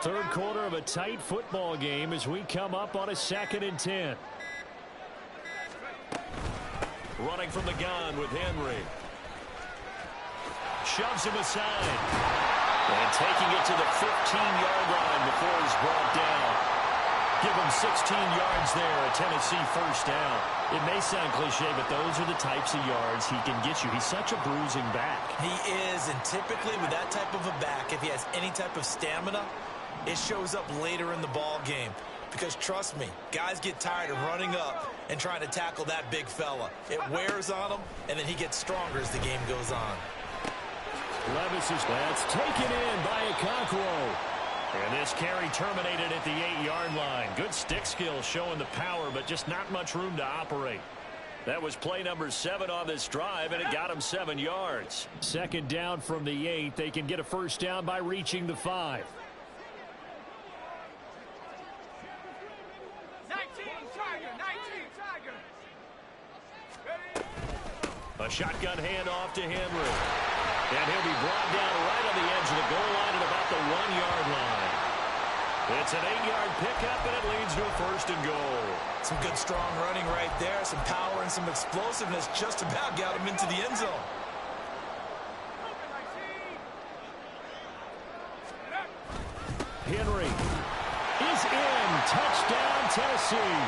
Third quarter of a tight football game as we come up on a 2nd and 10. Running from the gun with Henry. Shoves him aside. And taking it to the 15-yard line before he's brought down. Give him 16 yards there, a Tennessee first down. It may sound cliche, but those are the types of yards he can get you. He's such a bruising back. He is, and typically with that type of a back, if he has any type of stamina, it shows up later in the ball game. Because trust me, guys get tired of running up and trying to tackle that big fella. It wears on him, and then he gets stronger as the game goes on. Levis is that's taken in by Okonkwo. And this carry terminated at the 8-yard line. Good stick skill showing the power, but just not much room to operate. That was play number 7 on this drive, and it got him 7 yards. 2nd down from the 8. They can get a first down by reaching the 5. 19, Tiger. A shotgun handoff to Henry. And he'll be brought down right on the edge of the goal line at about the 1-yard line. It's an 8-yard pickup, and it leads to a 1st and goal. Some good strong running right there. Some power and some explosiveness just about got him into the end zone. Henry is in. Touchdown, Tennessee.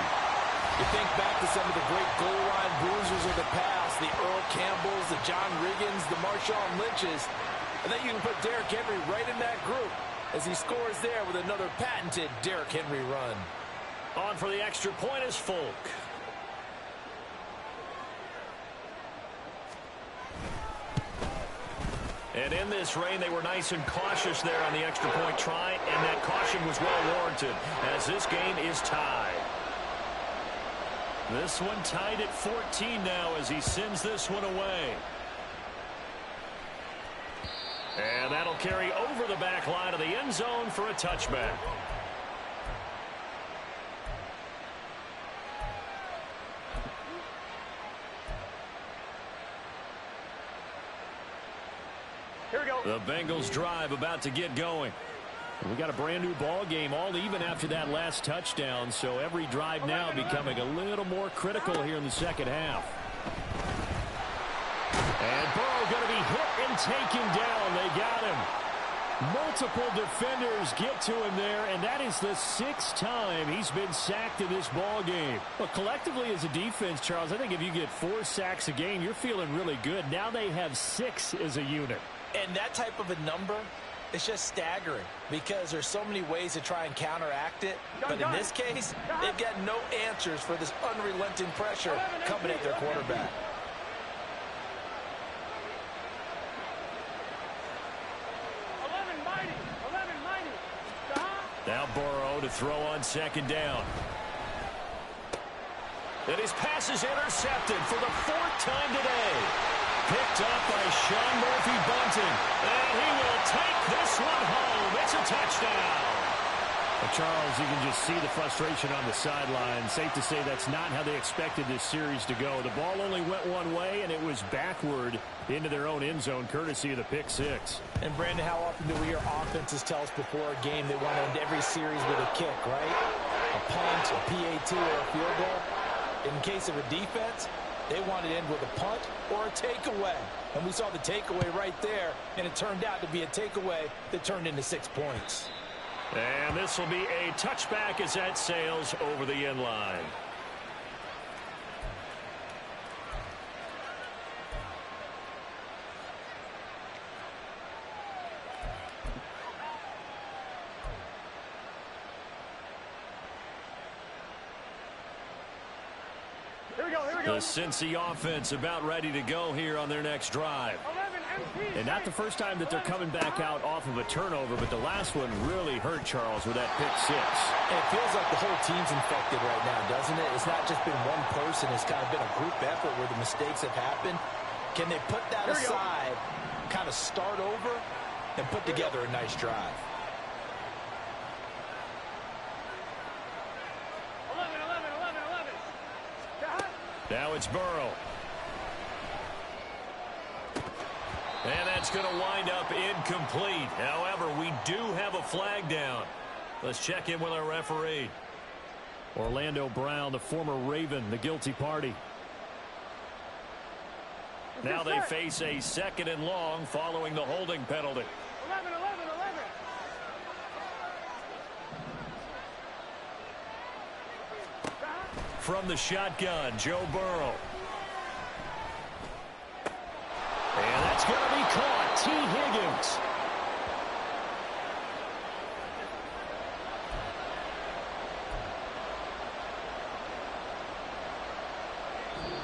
You think back to some of the great goal line bruisers of the past, the Earl Campbells, the John Riggins, the Marshawn Lynches, and then you can put Derrick Henry right in that group as he scores there with another patented Derrick Henry run. On for the extra point is Folk. And in this rain, they were nice and cautious there on the extra point try, and that caution was well warranted as this game is tied. This one tied at 14 now as he sends this one away. And that'll carry over the back line of the end zone for a touchback. Here we go. The Bengals drive about to get going. We got a brand new ball game, all even after that last touchdown, so every drive now becoming a little more critical here in the second half. And Burrow going to be hit and taken down. They got him. Multiple defenders get to him there, and that is the 6th time he's been sacked in this ball game. But collectively as a defense, Charles, I think if you get 4 sacks a game, you're feeling really good. Now they have 6 as a unit. And that type of a number, it's just staggering because there's so many ways to try and counteract it. But in this case, they've got no answers for this unrelenting pressure coming at their quarterback. Now Burrow to throw on 2nd down. And his pass is intercepted for the 4th time today. Picked up by Sean Murphy-Bunting. And he will take this one home. It's a touchdown. Well, Charles, you can just see the frustration on the sideline. Safe to say that's not how they expected this series to go. The ball only went one way, and it was backward into their own end zone, courtesy of the pick 6. And, Brandon, how often do we hear offenses tell us before a game they want to end every series with a kick, right? A punt, a PAT, or a field goal. In case of a defense, they want to end with a punt or a takeaway. And we saw the takeaway right there, and it turned out to be a takeaway that turned into 6 points. And this will be a touchback as that sails over the end line. Here we go. The Cincy offense about ready to go here on their next drive. 11, And not the first time that they're coming back out off of a turnover, but the last one really hurt Charles with that pick six. And it feels like the whole team's infected right now, doesn't it? It's not just been one person. It's kind of been a group effort where the mistakes have happened. Can they put that aside, kind of start over, and put together a nice drive? 11. Now it's Burrow. And that's going to wind up incomplete. However, we do have a flag down. Let's check in with our referee. Orlando Brown, the former Raven, the guilty party. Now they face a 2nd and long following the holding penalty. 11. From the shotgun, Joe Burrow. And that's going to be caught. T. Higgins.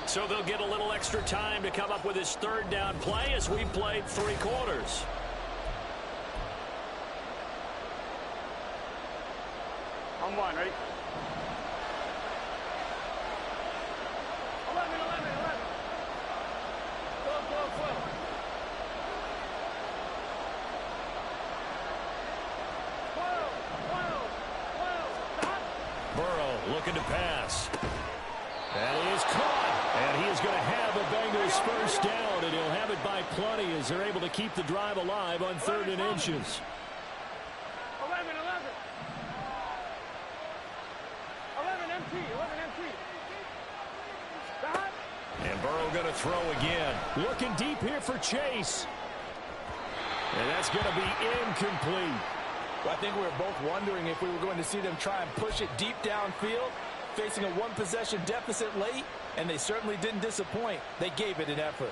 So they'll get a little extra time to come up with his 3rd down play as we played 3 quarters. On one, ready? 11. Go. 12. Burrow looking to pass. And he is caught. And he is going to have a Bengals 1st down, and he'll have it by plenty as they're able to keep the drive alive on 3rd and inches. 11 empty. And Burrow going to throw again. Looking deep here for Chase. And that's going to be incomplete. Well, I think we were both wondering if we were going to see them try and push it deep downfield, facing a 1-possession deficit late, and they certainly didn't disappoint. They gave it an effort.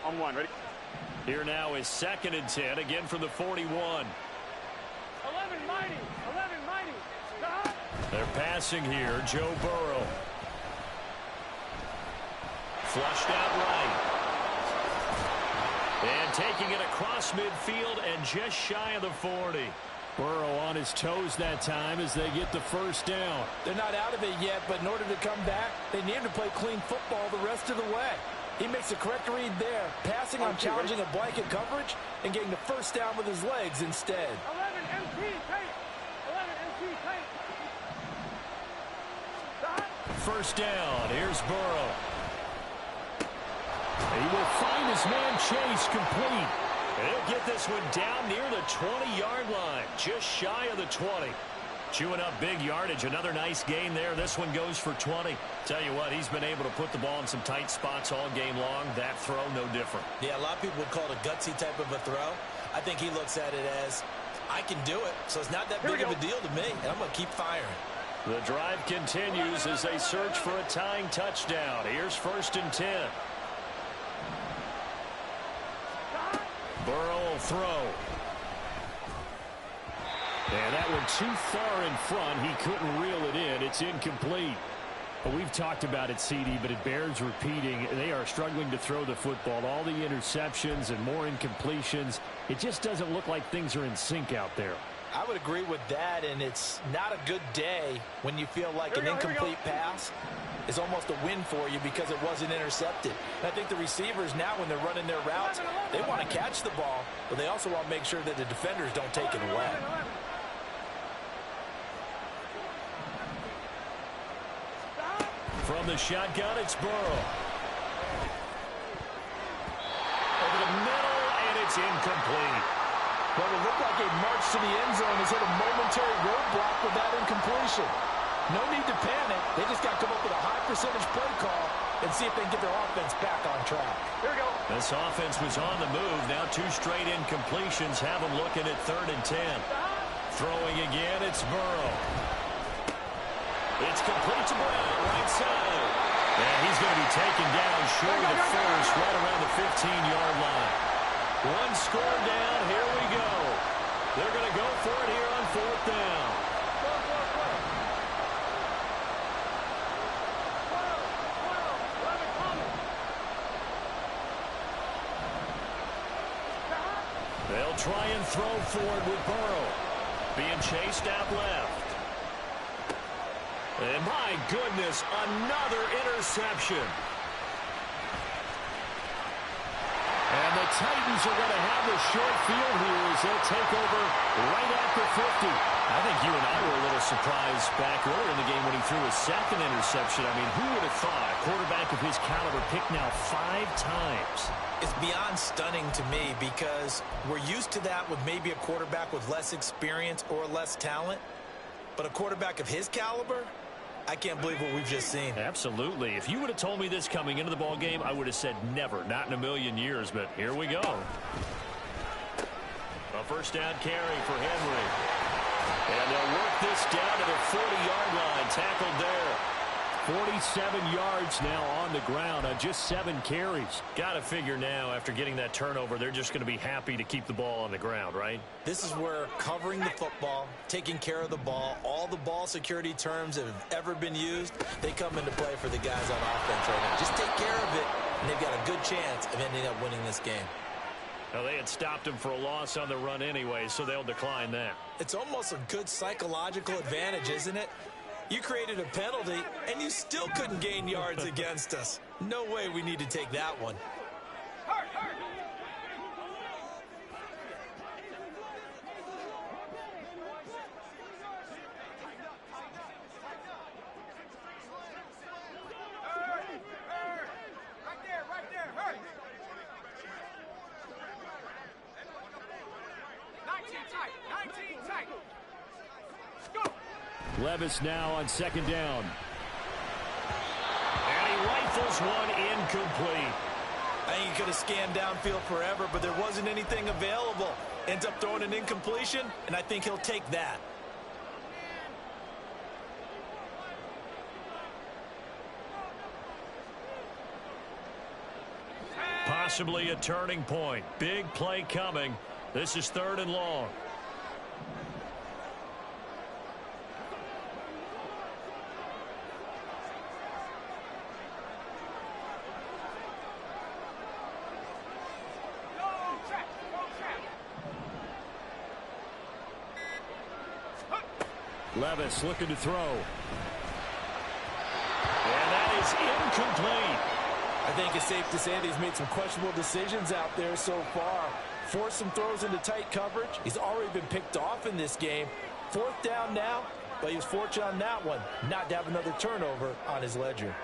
On one, ready? Here now is 2nd and 10, again from the 41. 11 mighty. They're passing here, Joe Burrow. Flushed out right. And taking it across midfield and just shy of the 40. Burrow on his toes that time as they get the 1st down. They're not out of it yet, but in order to come back, they need to play clean football the rest of the way. He makes the correct read there, passing on challenging a blanket coverage and getting the 1st down with his legs instead. 11 MT tight. 1st down. Here's Burrow. He will find his man Chase complete. And he'll get this one down near the 20-yard line, just shy of the 20. Chewing up big yardage. Another nice gain there. This one goes for 20. Tell you what, he's been able to put the ball in some tight spots all game long. That throw, no different. Yeah, a lot of people would call it a gutsy type of a throw. I think he looks at it as, I can do it, so it's not that big of a deal to me, and I'm going to keep firing. The drive continues as they search for a tying touchdown. Here's 1st and 10. Burrow will throw. And that one too far in front. He couldn't reel it in. It's incomplete. Well, we've talked about it, CD, but it bears repeating. They are struggling to throw the football. All the interceptions and more incompletions. It just doesn't look like things are in sync out there. I would agree with that, and it's not a good day when you feel like an incomplete pass is almost a win for you because it wasn't intercepted. And I think the receivers now, when they're running their routes, they want to catch the ball, but they also want to make sure that the defenders don't take it away. From the shotgun, it's Burrow. Over the middle, and it's incomplete. Well, it looked like a march to the end zone has hit a momentary roadblock with that incompletion. No need to panic. They just got to come up with a high percentage play call and see if they can get their offense back on track. Here we go. This offense was on the move. Now 2 straight incompletions have them looking at 3rd and 10. Throwing again, it's Burrow. It's complete to Brown, right side. And he's going to be taken down short of the first, right around the 15-yard line. 1 score down, here we go. They're going to go for it here on 4th down. They'll try and throw forward with Burrow. Being chased out left. And my goodness, another interception. And the Titans are going to have the short field here as they'll take over right at the 50. I think you and I were a little surprised back earlier in the game when he threw his second interception. I mean, who would have thought a quarterback of his caliber picked now 5 times? It's beyond stunning to me because we're used to that with maybe a quarterback with less experience or less talent. But a quarterback of his caliber, I can't believe what we've just seen. Absolutely. If you would have told me this coming into the ball game, I would have said never, not in a million years. But here we go. A first down carry for Henry. And they'll work this down to the 40-yard line. Tackled there. 47 yards now on the ground on just 7 carries. Got to figure now, after getting that turnover, they're just going to be happy to keep the ball on the ground, right? This is where covering the football, taking care of the ball, all the ball security terms that have ever been used, they come into play for the guys on offense right now. Just take care of it, and they've got a good chance of ending up winning this game. Now, they had stopped him for a loss on the run anyway, so they'll decline that. It's almost a good psychological advantage, isn't it? You created a penalty, and you still couldn't gain yards against us. No way we need to take that one. Right there, hurry. 19 tight. Go. Levis now on second down. And he rifles one incomplete. I think he could have scanned downfield forever, but there wasn't anything available. Ends up throwing an incompletion, and I think he'll take that. Possibly a turning point. Big play coming. This is 3rd and long. Levis looking to throw. And that is incomplete. I think it's safe to say that he's made some questionable decisions out there so far. Forced some throws into tight coverage. He's already been picked off in this game. 4th down now, but he was fortunate on that one not to have another turnover on his ledger.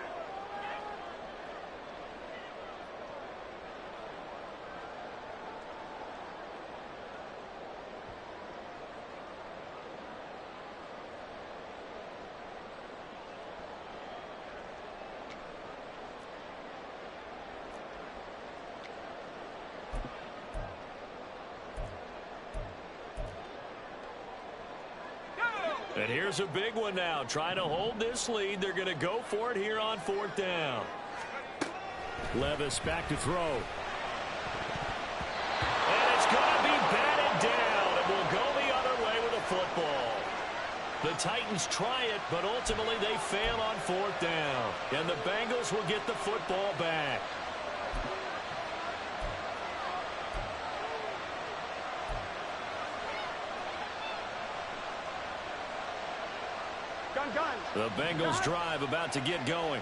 And here's a big one now. Trying to hold this lead. They're going to go for it here on 4th down. Levis back to throw. And it's going to be batted down. And will go the other way with a football. The Titans try it, but ultimately they fail on 4th down. And the Bengals will get the football back. The Bengals drive about to get going.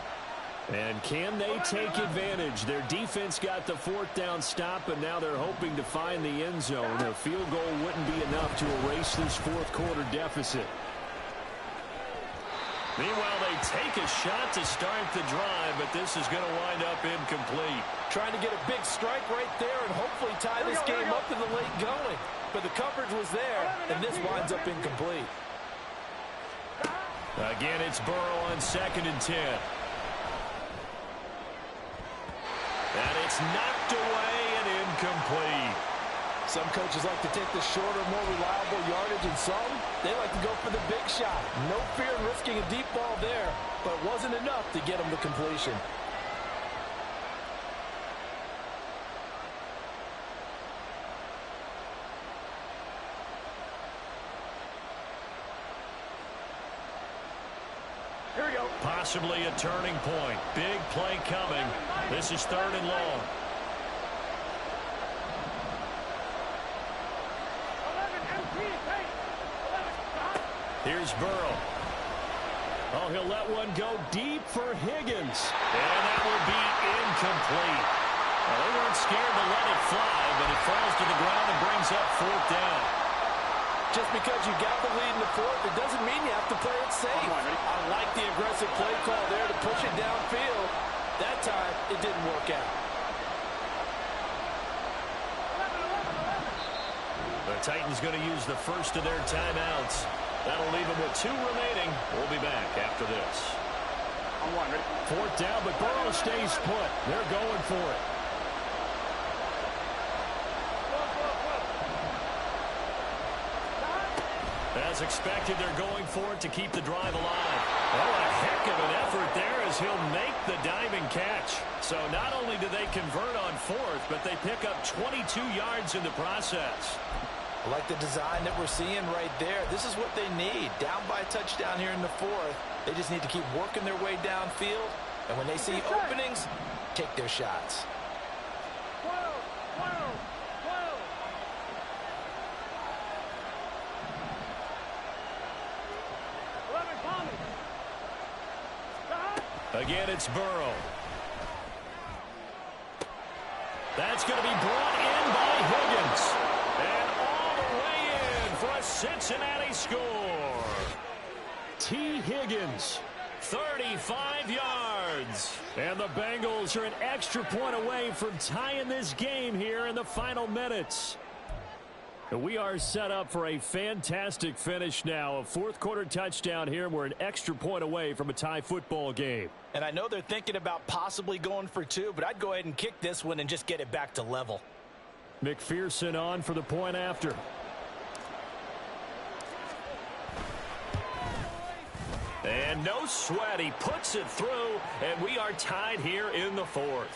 And can they take advantage? Their defense got the 4th down stop, and now they're hoping to find the end zone. A field goal wouldn't be enough to erase this 4th quarter deficit. Meanwhile, they take a shot to start the drive, but this is going to wind up incomplete. Trying to get a big strike right there and hopefully tie this game up in the late going. But the coverage was there, and this winds up incomplete. Again, it's Burrow on 2nd and 10. And it's knocked away and incomplete. Some coaches like to take the shorter, more reliable yardage, and some, they like to go for the big shot. No fear in risking a deep ball there, but it wasn't enough to get them the completion. Here we go. Possibly a turning point. Big play coming. This is 3rd and long. Here's Burrow. Oh, he'll let one go deep for Higgins. And that will be incomplete. Well, they weren't scared to let it fly, but it falls to the ground and brings up 4th down. Just because you got the lead in the 4th, it doesn't mean you have to play it safe. I like the aggressive play call there to push it downfield. That time, it didn't work out. The Titans going to use the first of their timeouts. That'll leave them with 2 remaining. We'll be back after this. On 1, ready? 4th down, but Burrow stays put. They're going for it. As expected, they're going for it to keep the drive alive. Oh, a heck of an effort there as he'll make the diving catch. So not only do they convert on 4th, but they pick up 22 yards in the process. I like the design that we're seeing right there. This is what they need. Down by a touchdown here in the 4th. They just need to keep working their way downfield. And when they see openings, take their shots. 12. Again, it's Burrow. That's going to be brought in by Higgins. And all the way in for a Cincinnati score. T. Higgins, 35 yards. And the Bengals are an extra point away from tying this game here in the final minutes. We are set up for a fantastic finish now. A 4th quarter touchdown here. We're an extra point away from a tie football game. And I know they're thinking about possibly going for 2, but I'd go ahead and kick this one and just get it back to level. McPherson on for the point after. And no sweat. He puts it through, and we are tied here in the 4th.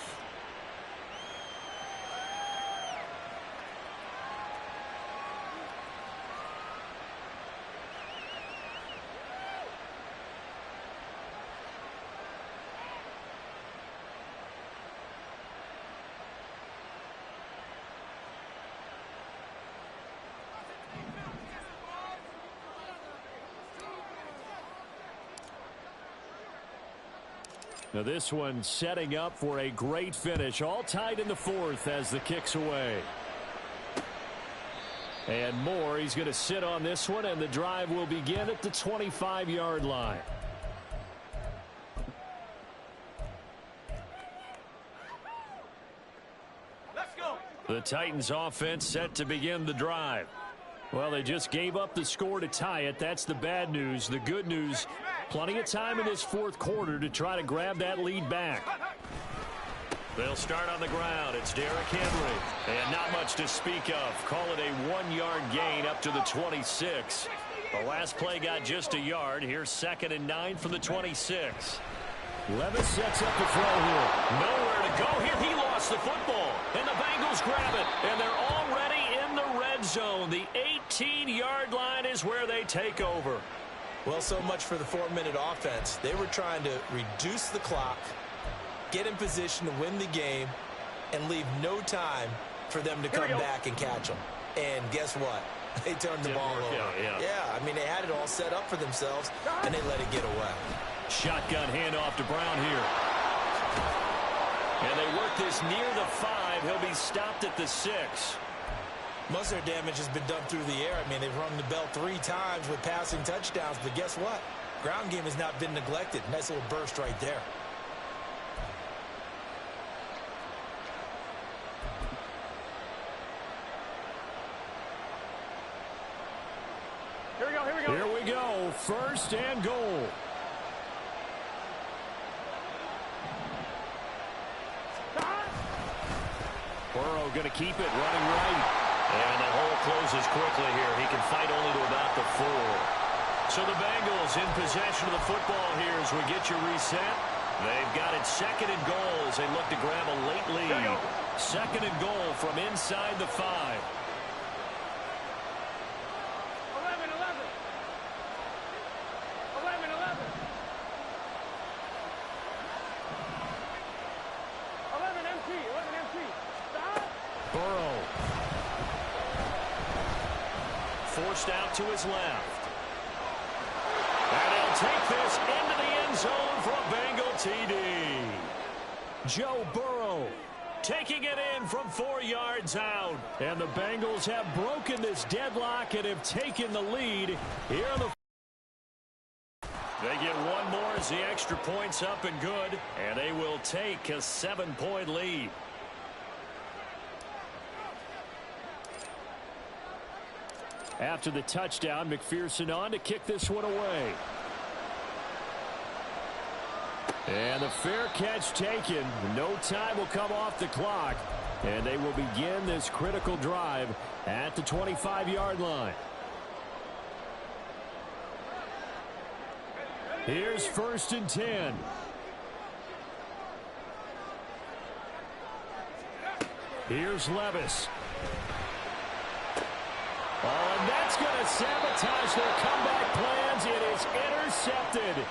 Now this one setting up for a great finish. All tied in the 4th as the kick's away. And Moore, he's going to sit on this one, and the drive will begin at the 25-yard line. Let's go. The Titans offense set to begin the drive. Well, they just gave up the score to tie it. That's the bad news. The good news, plenty of time in this 4th quarter to try to grab that lead back. They'll start on the ground. It's Derrick Henry. And not much to speak of. Call it a 1-yard gain up to the 26. The last play got just a yard. Here's 2nd and 9 from the 26. Levis sets up the throw here. Nowhere to go here. He lost the football. And the Bengals grab it. And they're already in the red zone. The 18-yard line is where they take over. Well, so much for the 4-minute offense. They were trying to reduce the clock, get in position to win the game, and leave no time for them to come back and catch them. And guess what? They turned the ball over. Yeah, I mean, they had it all set up for themselves, and they let it get away. Shotgun handoff to Brown here. And they work this near the 5. He'll be stopped at the 6. Most of their damage has been done through the air. I mean, they've rung the bell 3 times with passing touchdowns, but guess what? Ground game has not been neglected. Nice little burst right there. Here we go. Here we go. 1st and goal. Burrow going to keep it running right. And the hole closes quickly here. He can fight only to about the 4. So the Bengals in possession of the football here as we get you reset. They've got it 2nd and goal as they look to grab a late lead. 2nd and goal from inside the 5. 11 empty. Stop. Burrow. Forced out to his left. end zone for a Bengal TD. Joe Burrow taking it in from 4 yards out. And the Bengals have broken this deadlock and have taken the lead here in the. They get one more as the extra point's up and good, and they will take a 7-point lead. After the touchdown, McPherson on to kick this one away. And the fair catch taken. No time will come off the clock, and they will begin this critical drive at the 25-yard line. Here's 1st and 10. Here's Levis. Oh, and that's going to sabotage their comeback plans. It is intercepted.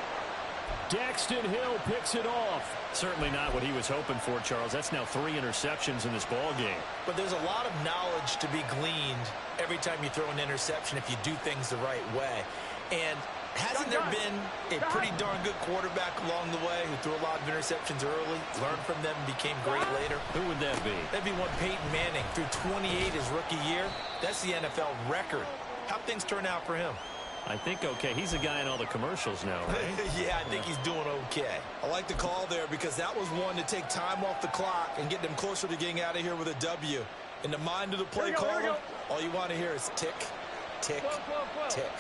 Daxton Hill picks it off. Certainly not what he was hoping for, Charles. That's now 3 interceptions in this ball game. But there's a lot of knowledge to be gleaned every time you throw an interception if you do things the right way. And hasn't there been a pretty darn good quarterback along the way who threw a lot of interceptions early, learned from them, and became great later? Who would that be? That'd be one Peyton Manning. Threw 28 his rookie year. That's the NFL record. How'd things turn out for him? I think okay. He's a guy in all the commercials now, right? Yeah, I think he's doing okay. I like the call there because that was one to take time off the clock and get them closer to getting out of here with a W. In the mind of the play caller, all you want to hear is tick, tick, tick.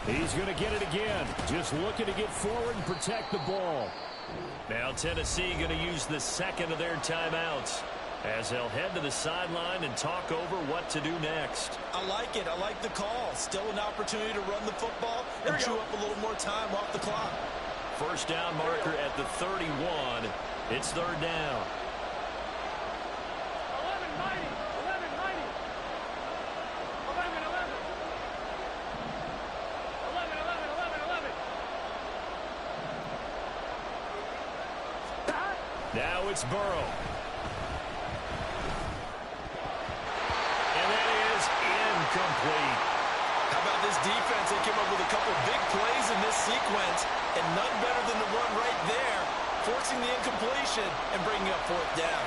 He's going to get it again. Just looking to get forward and protect the ball. Now Tennessee going to use the second of their timeouts as they'll head to the sideline and talk over what to do next. I like it. I like the call. Still an opportunity to run the football and chew up a little more time off the clock. First down marker at the 31. It's 3rd down. 11. Now it's Burrow. And that is incomplete. How about this defense? They came up with a couple big plays in this sequence, and none better than the run right there, forcing the incompletion and bringing up 4th down.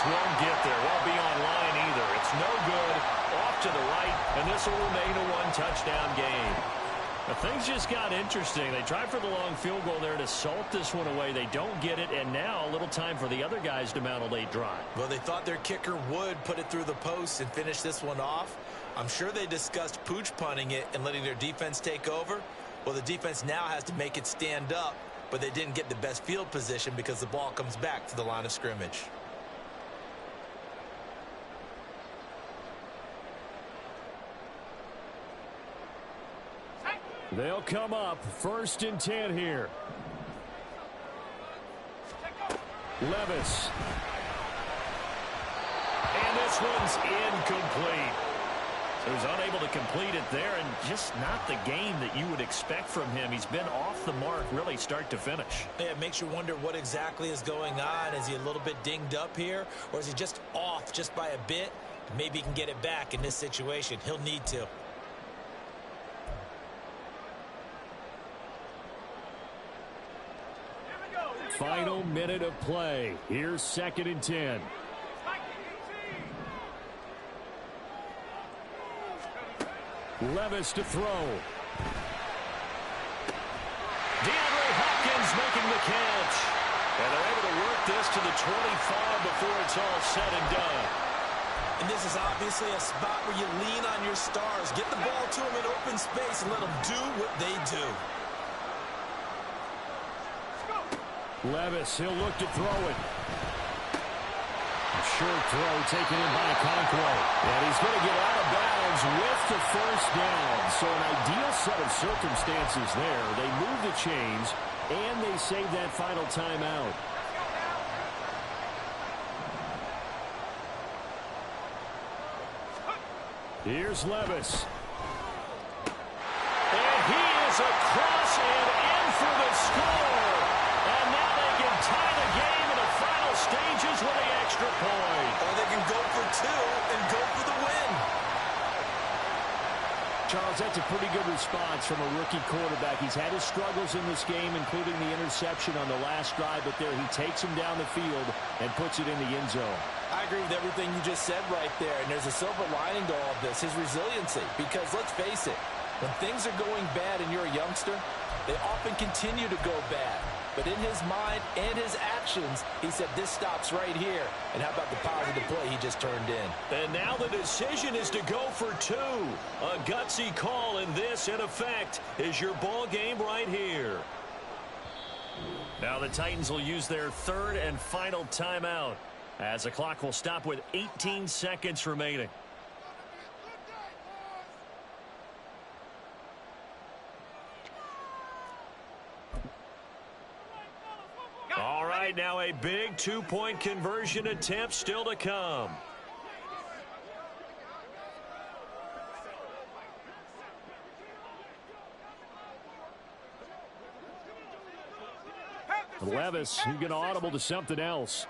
Won't get there. Won't be on line either. It's no good. Off to the right, and this will remain a 1-touchdown game. But things just got interesting. They tried for the long field goal there to salt this one away. They don't get it, and now a little time for the other guys to mount a late drive. Well, they thought their kicker would put it through the post and finish this one off. I'm sure they discussed pooch punting it and letting their defense take over. Well, the defense now has to make it stand up, but they didn't get the best field position because the ball comes back to the line of scrimmage. They'll come up 1st and 10 here. Levis. And this one's incomplete. So he's unable to complete it there, and just not the game that you would expect from him. He's been off the mark really start to finish. Yeah, it makes you wonder what exactly is going on. Is he a little bit dinged up here, or is he just off just by a bit? Maybe he can get it back in this situation. He'll need to. Final minute of play. Here's 2nd and 10. Levis to throw. DeAndre Hopkins making the catch. And they're able to work this to the 25 before it's all said and done. And this is obviously a spot where you lean on your stars. Get the ball to them in open space and let them do what they do. Levis, he'll look to throw it. Short throw taken in by Okonkwo. And he's going to get out of bounds with the 1st down. So an ideal set of circumstances there. They move the chains, and they save that final timeout. Here's Levis. And he is across and in for the score. And now they can tie the game in the final stages with the extra point. Or they can go for two and go for the win. Charles, that's a pretty good response from a rookie quarterback. He's had his struggles in this game, including the interception on the last drive, but there he takes him down the field and puts it in the end zone. I agree with everything you just said right there, and there's a silver lining to all of this, his resiliency. Because let's face it, when things are going bad and you're a youngster, they often continue to go bad. But in his mind and his actions, he said, this stops right here. And how about the positive play he just turned in? And now the decision is to go for two. A gutsy call, and this, in effect, is your ball game right here. Now the Titans will use their third and final timeout, as the clock will stop with 18 seconds remaining. All right, now a big two-point conversion attempt still to come. Levis, he's going to audible to something else.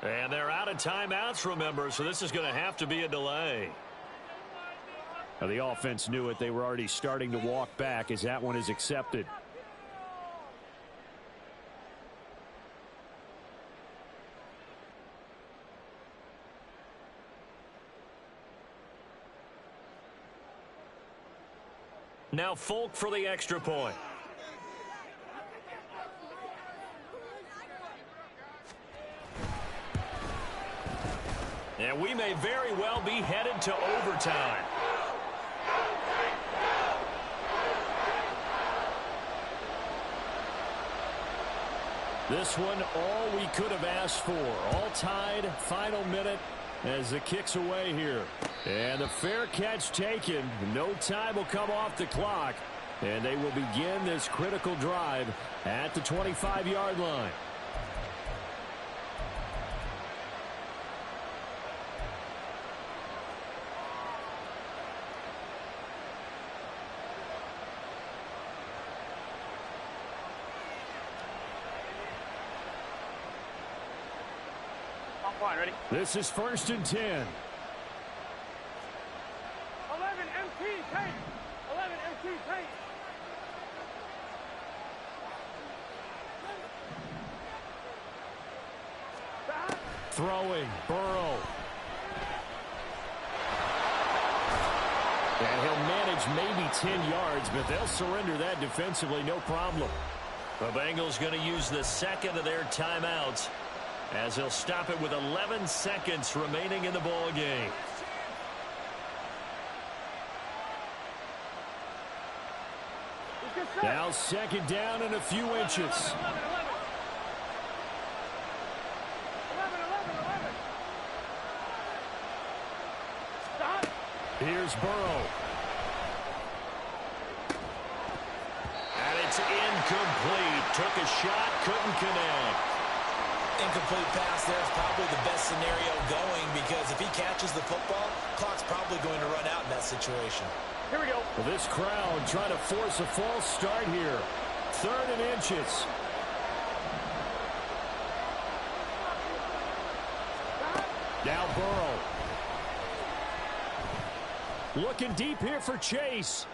And they're out of timeouts, remember, so this is going to have to be a delay. Now, the offense knew it. They were already starting to walk back as that one is accepted. Now Folk for the extra point. And we may very well be headed to overtime. This one, all we could have asked for. All tied, final minute as the kick's away here. And the fair catch taken. No time will come off the clock. And they will begin this critical drive at the 25-yard line. Ready? This is 1st and 10. 11 MT tape. 11 MT tape. Throwing, Burrow. And he'll manage maybe 10 yards, but they'll surrender that defensively, no problem. The Bengals going to use the second of their timeouts, as they'll stop it with 11 seconds remaining in the ball game. Now 2nd down and a few inches. 11. Stop. Here's Burrow. And it's incomplete. Took a shot, couldn't connect. Incomplete pass there is probably the best scenario going, because if he catches the football, clock's probably going to run out in that situation. Here we go. Well, this crowd trying to force a false start here. 3rd and inches. Now Burrow. Looking deep here for Chase.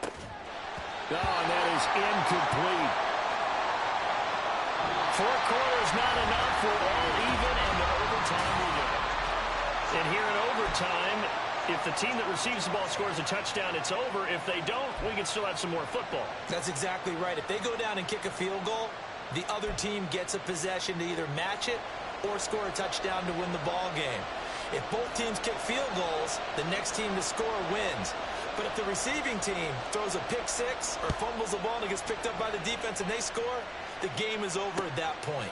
Oh, and that is incomplete. 4 quarters not enough. We're all even, and to overtime we go. And here in overtime, if the team that receives the ball scores a touchdown, it's over. If they don't, we can still have some more football. That's exactly right. If they go down and kick a field goal, the other team gets a possession to either match it or score a touchdown to win the ball game. If both teams kick field goals, the next team to score wins. But if the receiving team throws a pick six or fumbles the ball and it gets picked up by the defense and they score, the game is over at that point.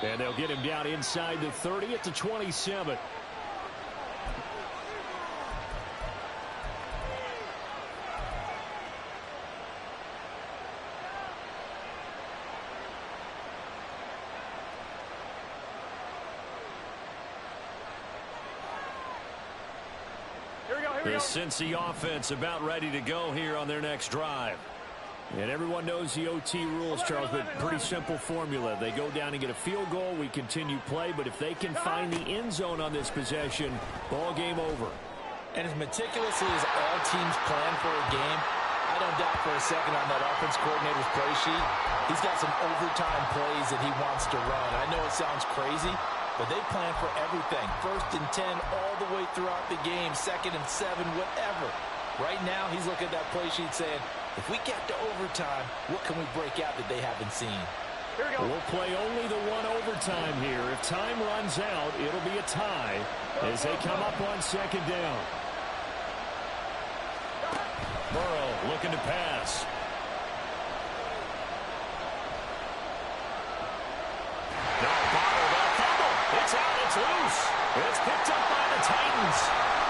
And they'll get him down inside the 30 at the 27. The Cincy offense about ready to go here on their next drive. And everyone knows the OT rules, Charles, but pretty simple formula. They go down and get a field goal, we continue play, but if they can find the end zone on this possession, ball game over. And as meticulously as all teams plan for a game, I don't doubt for a second on that offense coordinator's play sheet, he's got some overtime plays that he wants to run. I know it sounds crazy, but they plan for everything. 1st and 10 all the way throughout the game, 2nd and 7, whatever. Right now, he's looking at that play sheet saying, if we get to overtime, what can we break out that they haven't seen? We'll play only the one overtime here. If time runs out, it'll be a tie as they come up on 2nd down. Burrow looking to pass. Now bottled up. Fumble. It's out. It's loose. It's picked up by the Titans.